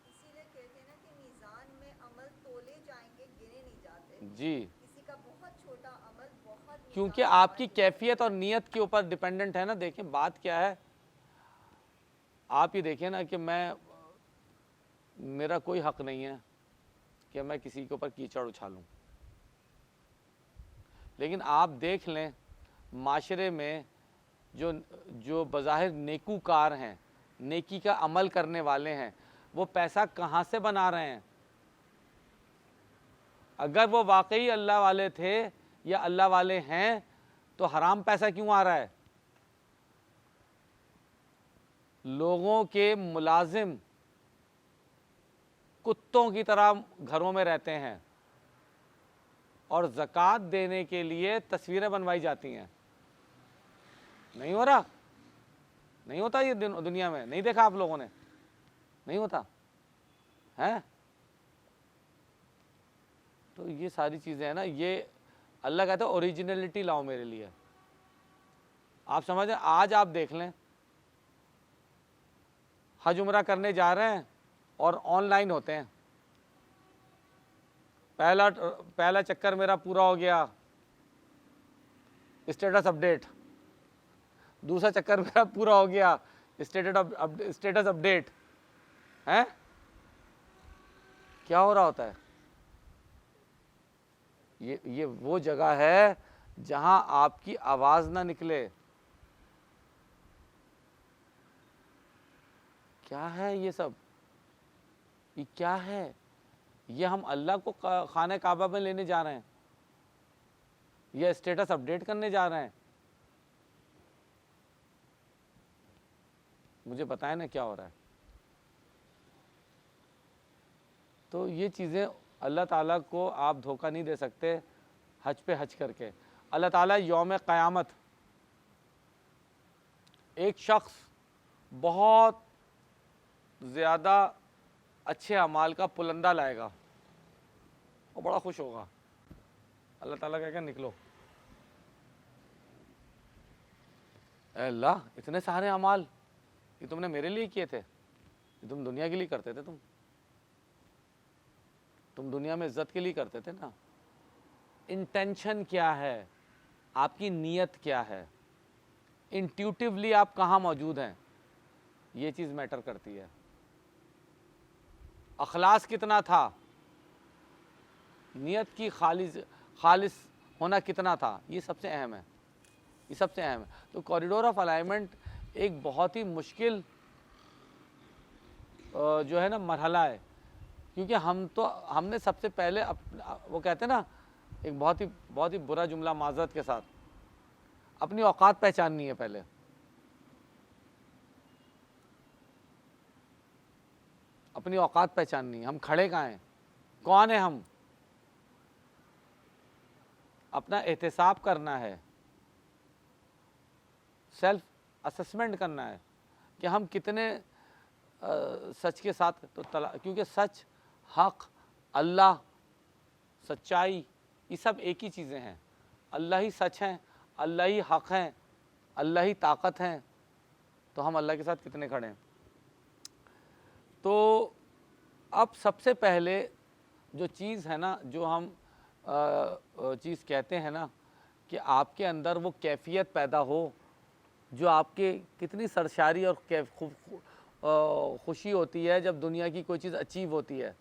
اسی لیے کہتے ہیں نا کہ میزان میں عمل تولے جائیں گے, گنے نہیں جاتے. جی, کسی کا بہت چھوٹا عمل بہت کیونکہ آپ کی کیفیت اور نیت کے اوپر ڈیپینڈنٹ ہے نا. دیکھیں بات کیا ہے, آپ ہی دیکھیں نا کہ میرا کوئی حق نہیں ہے کہ میں کسی کے اوپر کیچڑ اچھالوں, لیکن آپ دیکھ لیں معاشرے میں جو بظاہر نیکوکار ہیں, نیکی کا عمل کرنے والے ہیں, وہ پیسہ کہاں سے بنا رہے ہیں. اگر وہ واقعی اللہ والے تھے یا اللہ والے ہیں تو حرام پیسہ کیوں آ رہا ہے. لوگوں کے ملازم کتوں کی طرح گھروں میں رہتے ہیں اور زکوٰۃ دینے کے لیے تصویریں بنوائی جاتی ہیں. نہیں ہو رہا, نہیں ہوتا یہ دنیا میں, نہیں دیکھا آپ لوگوں نے, نہیں ہوتا ہے. تو یہ ساری چیزیں ہیں نا, یہ اللہ کہتا ہے اوریجنلٹی لاؤ میرے لیے. آپ سمجھیں آج آپ دیکھ لیں حج عمرہ کرنے جا رہے ہیں اور آن لائن ہوتے ہیں. پہلا چکر میرا پورا ہو گیا, اسٹیٹس اپڈیٹ. دوسرا چکر میرا پورا ہو گیا, اسٹیٹس اپڈیٹ. ہے کیا ہو رہا ہوتا ہے. یہ وہ جگہ ہے جہاں آپ کی آواز نہ نکلے. کیا ہے یہ سب, یہ کیا ہے. یہ ہم اللہ کو خانہ کعبہ میں لینے جا رہے ہیں یا اسٹیٹس اپڈیٹ کرنے جا رہے ہیں. مجھے بتائیں نا کیا ہو رہا ہے. تو یہ چیزیں اللہ تعالیٰ کو آپ دھوکہ نہیں دے سکتے حج پہ حج کر کے. اللہ تعالیٰ یوم قیامت ایک شخص بہت زیادہ اچھے اعمال کا پلندہ لائے گا, وہ بڑا خوش ہوگا. اللہ تعالیٰ کہے گا نکلو. اے اللہ اتنے سارے اعمال یہ تم نے میرے لیے کیے تھے, یہ تم دنیا کے لیے کرتے تھے, تم دنیا میں عزت کے لیے کرتے تھے نا. انٹینشن کیا ہے, آپ کی نیت کیا ہے, انٹیوٹیولی آپ کہاں موجود ہیں, یہ چیز میٹر کرتی ہے. اخلاص کتنا تھا, نیت کی خالص ہونا کتنا تھا, یہ سب سے اہم ہے, یہ سب سے اہم ہے. تو کوریڈور آف الائنمنٹ ایک بہت ہی مشکل جو ہے نا مرحلہ ہے, کیونکہ ہم نے سب سے پہلے وہ کہتے ہیں نا ایک بہت ہی برا جملہ معذرت کے ساتھ, اپنی اوقات پہچاننی ہے پہلے. اپنی اوقات پہچاننی ہے, ہم کھڑے کہاں ہیں, کون ہیں ہم. اپنا احتساب کرنا ہے, سیلف اسسمنٹ کرنا ہے کہ ہم کتنے سچ کے ساتھ, تو کیونکہ سچ, حق, اللہ, سچائی, یہ سب ایک ہی چیزیں ہیں. اللہ ہی سچ ہیں, اللہ ہی حق ہیں, اللہ ہی طاقت ہیں تو ہم اللہ کے ساتھ کتنے کھڑے ہیں. تو اب سب سے پہلے جو چیز ہے نا, جو ہم چیز کہتے ہیں نا کہ آپ کے اندر وہ کیفیت پیدا ہو جو آپ کے کتنی سرشاری اور خوشی ہوتی ہے جب دنیا کی کوئی چیز اچیو ہوتی ہے.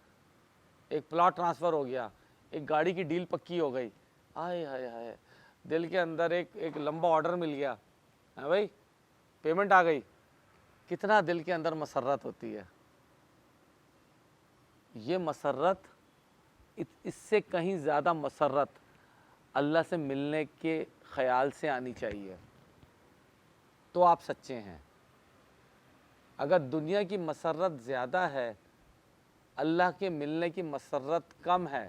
ایک پلاٹ ٹرانسفر ہو گیا, ایک گاڑی کی ڈیل پکی ہو گئی, آئے ہائے ہائے, دل کے اندر ایک لمبا آرڈر مل گیا, ہاں بھائی پیمنٹ آ گئی, کتنا دل کے اندر مسرت ہوتی ہے. یہ مسرت, اس سے کہیں زیادہ مسرت اللہ سے ملنے کے خیال سے آنی چاہیے, تو آپ سچے ہیں. اگر دنیا کی مسرت زیادہ ہے, اللہ کے ملنے کی مسرت کم ہے,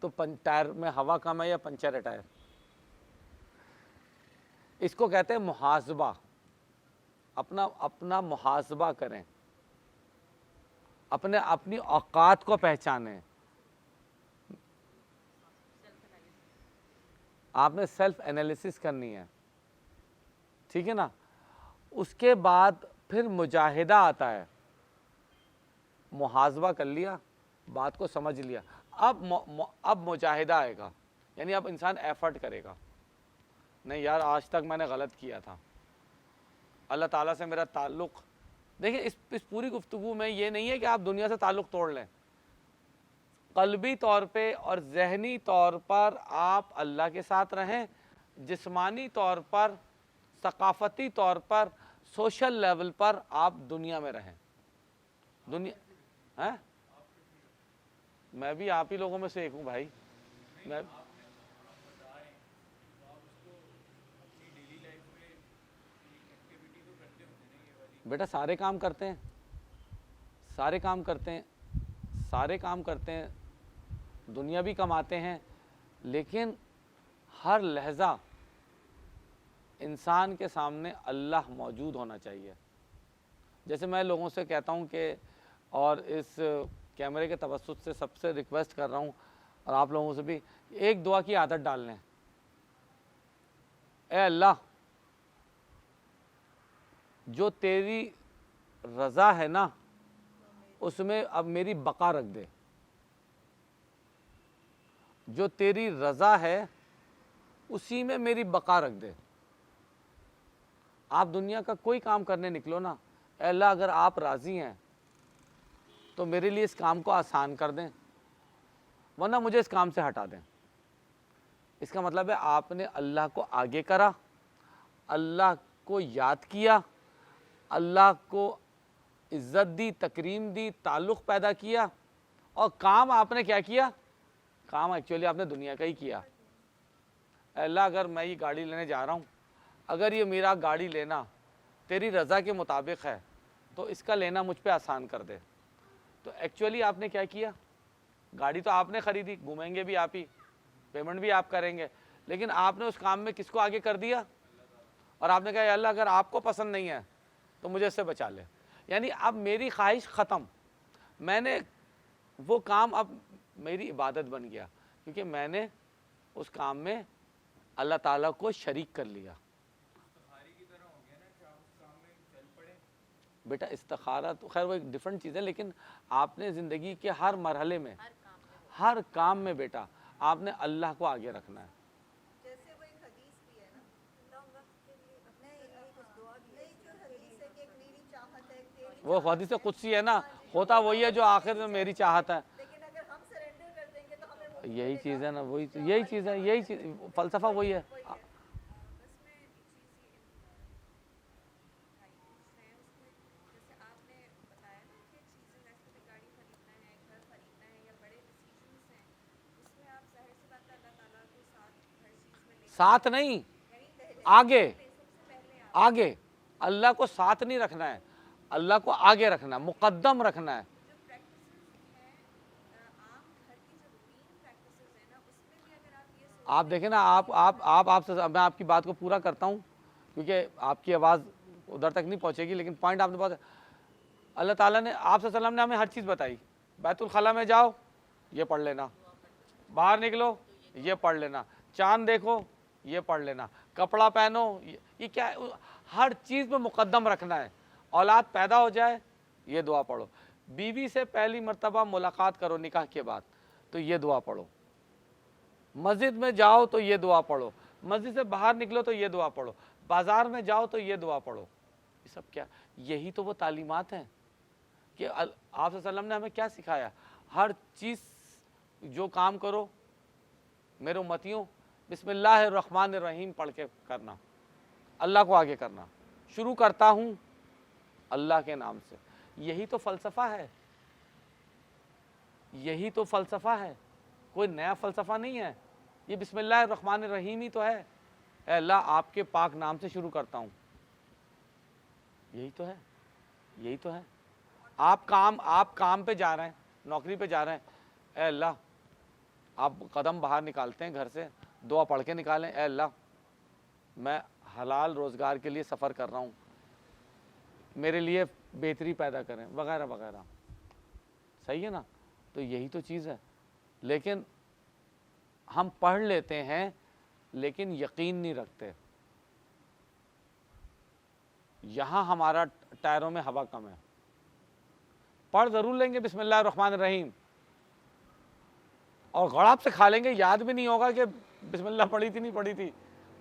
تو ٹائر میں ہوا کم ہے یا پنچر ہے ٹائر. اس کو کہتے ہیں محاسبہ. اپنا محاسبہ کریں, اپنی اوقات کو پہچانیں. آپ نے سیلف انالیسس کرنی ہے, ٹھیک ہے نا. اس کے بعد پھر مجاہدہ آتا ہے. محاسبہ کر لیا, بات کو سمجھ لیا, اب مجاہدہ آئے گا, یعنی اب انسان ایفرٹ کرے گا. نہیں یار آج تک میں نے غلط کیا تھا, اللہ تعالیٰ سے میرا تعلق. دیکھیں اس پوری گفتگو میں یہ نہیں ہے کہ آپ دنیا سے تعلق توڑ لیں. قلبی طور پہ اور ذہنی طور پر آپ اللہ کے ساتھ رہیں, جسمانی طور پر, ثقافتی طور پر, سوشل لیول پر آپ دنیا میں رہیں. دنیا میں بھی آپ ہی لوگوں میں سے ایک ہوں بھائی. میں بیٹا سارے کام کرتے ہیں, سارے کام کرتے ہیں, سارے کام کرتے ہیں, دنیا بھی کماتے ہیں, لیکن ہر لحظہ انسان کے سامنے اللہ موجود ہونا چاہیے. جیسے میں لوگوں سے کہتا ہوں کہ, اور اس کیمرے کے توسط سے سب سے ریکویسٹ کر رہا ہوں, اور آپ لوگوں سے بھی, ایک دعا کی عادت ڈال لیں. اے اللہ, جو تیری رضا ہے نا اس میں اب میری بقا رکھ دے. جو تیری رضا ہے اسی میں میری بقا رکھ دے. آپ دنیا کا کوئی کام کرنے نکلو نا, اے اللہ اگر آپ راضی ہیں تو میرے لیے اس کام کو آسان کر دیں, ورنہ مجھے اس کام سے ہٹا دیں. اس کا مطلب ہے آپ نے اللہ کو آگے کرا, اللہ کو یاد کیا, اللہ کو عزت دی, تکریم دی, تعلق پیدا کیا, اور کام آپ نے کیا کیا؟ کام ایکچولی آپ نے دنیا کا ہی کیا. اے اللہ اگر میں یہ گاڑی لینے جا رہا ہوں, اگر یہ میرا گاڑی لینا تیری رضا کے مطابق ہے تو اس کا لینا مجھ پہ آسان کر دے. تو ایکچولی آپ نے کیا کیا؟ گاڑی تو آپ نے خریدی, گھومیں گے بھی آپ ہی, پیمنٹ بھی آپ کریں گے, لیکن آپ نے اس کام میں کس کو آگے کر دیا؟ اور آپ نے کہا اے اللہ اگر آپ کو پسند نہیں ہے تو مجھے اس سے بچا لے. یعنی اب میری خواہش ختم, میں نے وہ کام اب میری عبادت بن گیا, کیونکہ میں نے اس کام میں اللہ تعالیٰ کو شریک کر لیا. بیٹا استخارہ تو خیر وہ ایک ڈیفرنٹ چیز ہے, لیکن آپ نے زندگی کے ہر مرحلے میں, ہر کام میں بیٹا آپ نے اللہ کو آگے رکھنا ہے. جیسے وہ ایک حدیث بھی ہے نا, نہیں جو حدیث ہے کہ ایک میری چاہت ہے, تیری وہ حدیث قدسی ہے نا, ہوتا وہی ہے جو آخر میں میری چاہت ہے. لیکن اگر ہم سرنڈر کر دیں گے تو ہمیں وہ یہی چیز ہے نا, وہی یہی چیز ہے, یہی چیز فلسفہ وہی ہے. ساتھ نہیں, آگے, آگے اللہ کو ساتھ نہیں رکھنا ہے, اللہ کو آگے رکھنا ہے, مقدم رکھنا ہے. آپ دیکھیں نا, آپ سے میں آپ کی بات کو پورا کرتا ہوں کیونکہ آپ کی آواز ادھر تک نہیں پہنچے گی, لیکن پوائنٹ آپ نے بہت, اللہ تعالیٰ نے آپ صلی اللہ علیہ وسلم نے ہمیں ہر چیز بتائی. بیت الخلاء میں جاؤ یہ پڑھ لینا, باہر نکلو یہ پڑھ لینا, چاند دیکھو یہ پڑھ لینا, کپڑا پہنو، یہ کیا ہے، ہر چیز میں مقدم رکھنا ہے. اولاد پیدا ہو جائے یہ دعا پڑھو، بیوی سے پہلی مرتبہ ملاقات کرو نکاح کے بعد تو یہ دعا پڑھو، مسجد میں جاؤ تو یہ دعا پڑھو، مسجد سے باہر نکلو تو یہ دعا پڑھو، بازار میں جاؤ تو یہ دعا پڑھو. یہ سب کیا، یہی تو وہ تعلیمات ہیں کہ آپ صلی اللہ علیہ وسلم نے ہمیں کیا سکھایا. ہر چیز جو کام کرو میرے امتیوں بسم اللہ الرحمن الرحیم پڑھ کے کرنا، اللہ کو آگے کرنا. شروع کرتا ہوں اللہ کے نام سے. یہی تو فلسفہ ہے، یہی تو فلسفہ ہے، کوئی نیا فلسفہ نہیں ہے. یہ بسم اللہ الرحمن الرحیم ہی تو ہے. اے اللہ آپ کے پاک نام سے شروع کرتا ہوں. یہی تو ہے، یہی تو ہے. آپ کام پہ جا رہے ہیں، نوکری پہ جا رہے ہیں، اے اللہ آپ قدم باہر نکالتے ہیں گھر سے، دعا پڑھ کے نکالیں، اے اللہ میں حلال روزگار کے لیے سفر کر رہا ہوں، میرے لیے بہتری پیدا کریں، وغیرہ وغیرہ. صحیح ہے نا؟ تو یہی تو چیز ہے. لیکن ہم پڑھ لیتے ہیں لیکن یقین نہیں رکھتے. یہاں ہمارا ٹائروں میں ہوا کم ہے. پڑھ ضرور لیں گے بسم اللہ الرحمن الرحیم اور غڑاب سے کھا لیں گے، یاد بھی نہیں ہوگا کہ بسم اللہ پڑھی تھی نہیں پڑھی تھی.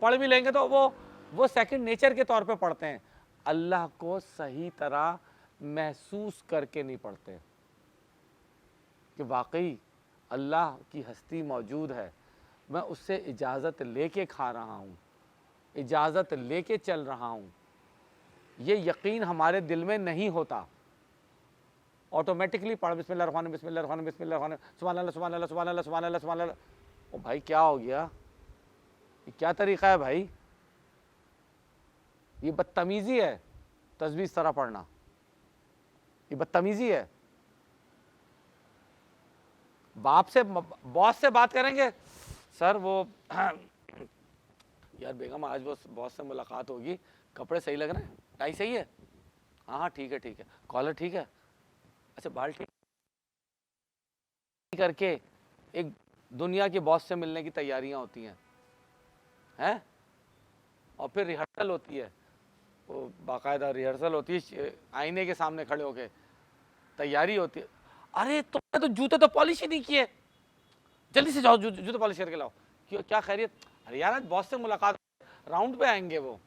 پڑھ بھی لیں گے تو وہ سیکنڈ نیچر کے طور پہ پڑھتے ہیں. اللہ کو صحیح طرح محسوس کر کے نہیں پڑھتے کہ واقعی اللہ کی ہستی موجود ہے، میں اس سے اجازت لے کے کھا رہا ہوں، اجازت لے کے چل رہا ہوں. یہ یقین ہمارے دل میں نہیں ہوتا. آٹومیٹکلی پڑھ بسم اللہ الرحمن الرحیم، بسم اللہ الرحمن الرحیم، بسم اللہ الرحمن الرحیم، سبحان اللہ سبحان اللہ سبحان اللہ سبحان اللہ سبحان اللہ. او بھائی کیا ہو گیا، یہ کیا طریقہ ہے بھائی؟ یہ بدتمیزی ہے تسبیح اس طرح پڑھنا، یہ بدتمیزی ہے. باپ سے باس سے بات کریں گے، سر وہ یار بیگم آج وہ باس سے ملاقات ہوگی، کپڑے صحیح لگ رہے ہیں، ٹائی صحیح ہے، ہاں ٹھیک ہے ٹھیک ہے، کالر ٹھیک ہے، اچھا بال ٹھیک کر کے ایک دنیا کے باس سے ملنے کی تیاریاں ہوتی ہیں اور پھر ریہرسل ہوتی ہے، وہ باقاعدہ ریہرسل ہوتی ہے، آئینے کے سامنے کھڑے ہو کے تیاری ہوتی ہے. ارے تم نے تو جوتے تو پالش ہی نہیں کیے، جلدی سے جاؤ جوتے پالش کر کے لاؤ. کیا خیریت؟ ارے یار آج باس سے ملاقات، راؤنڈ پہ آئیں گے وہ.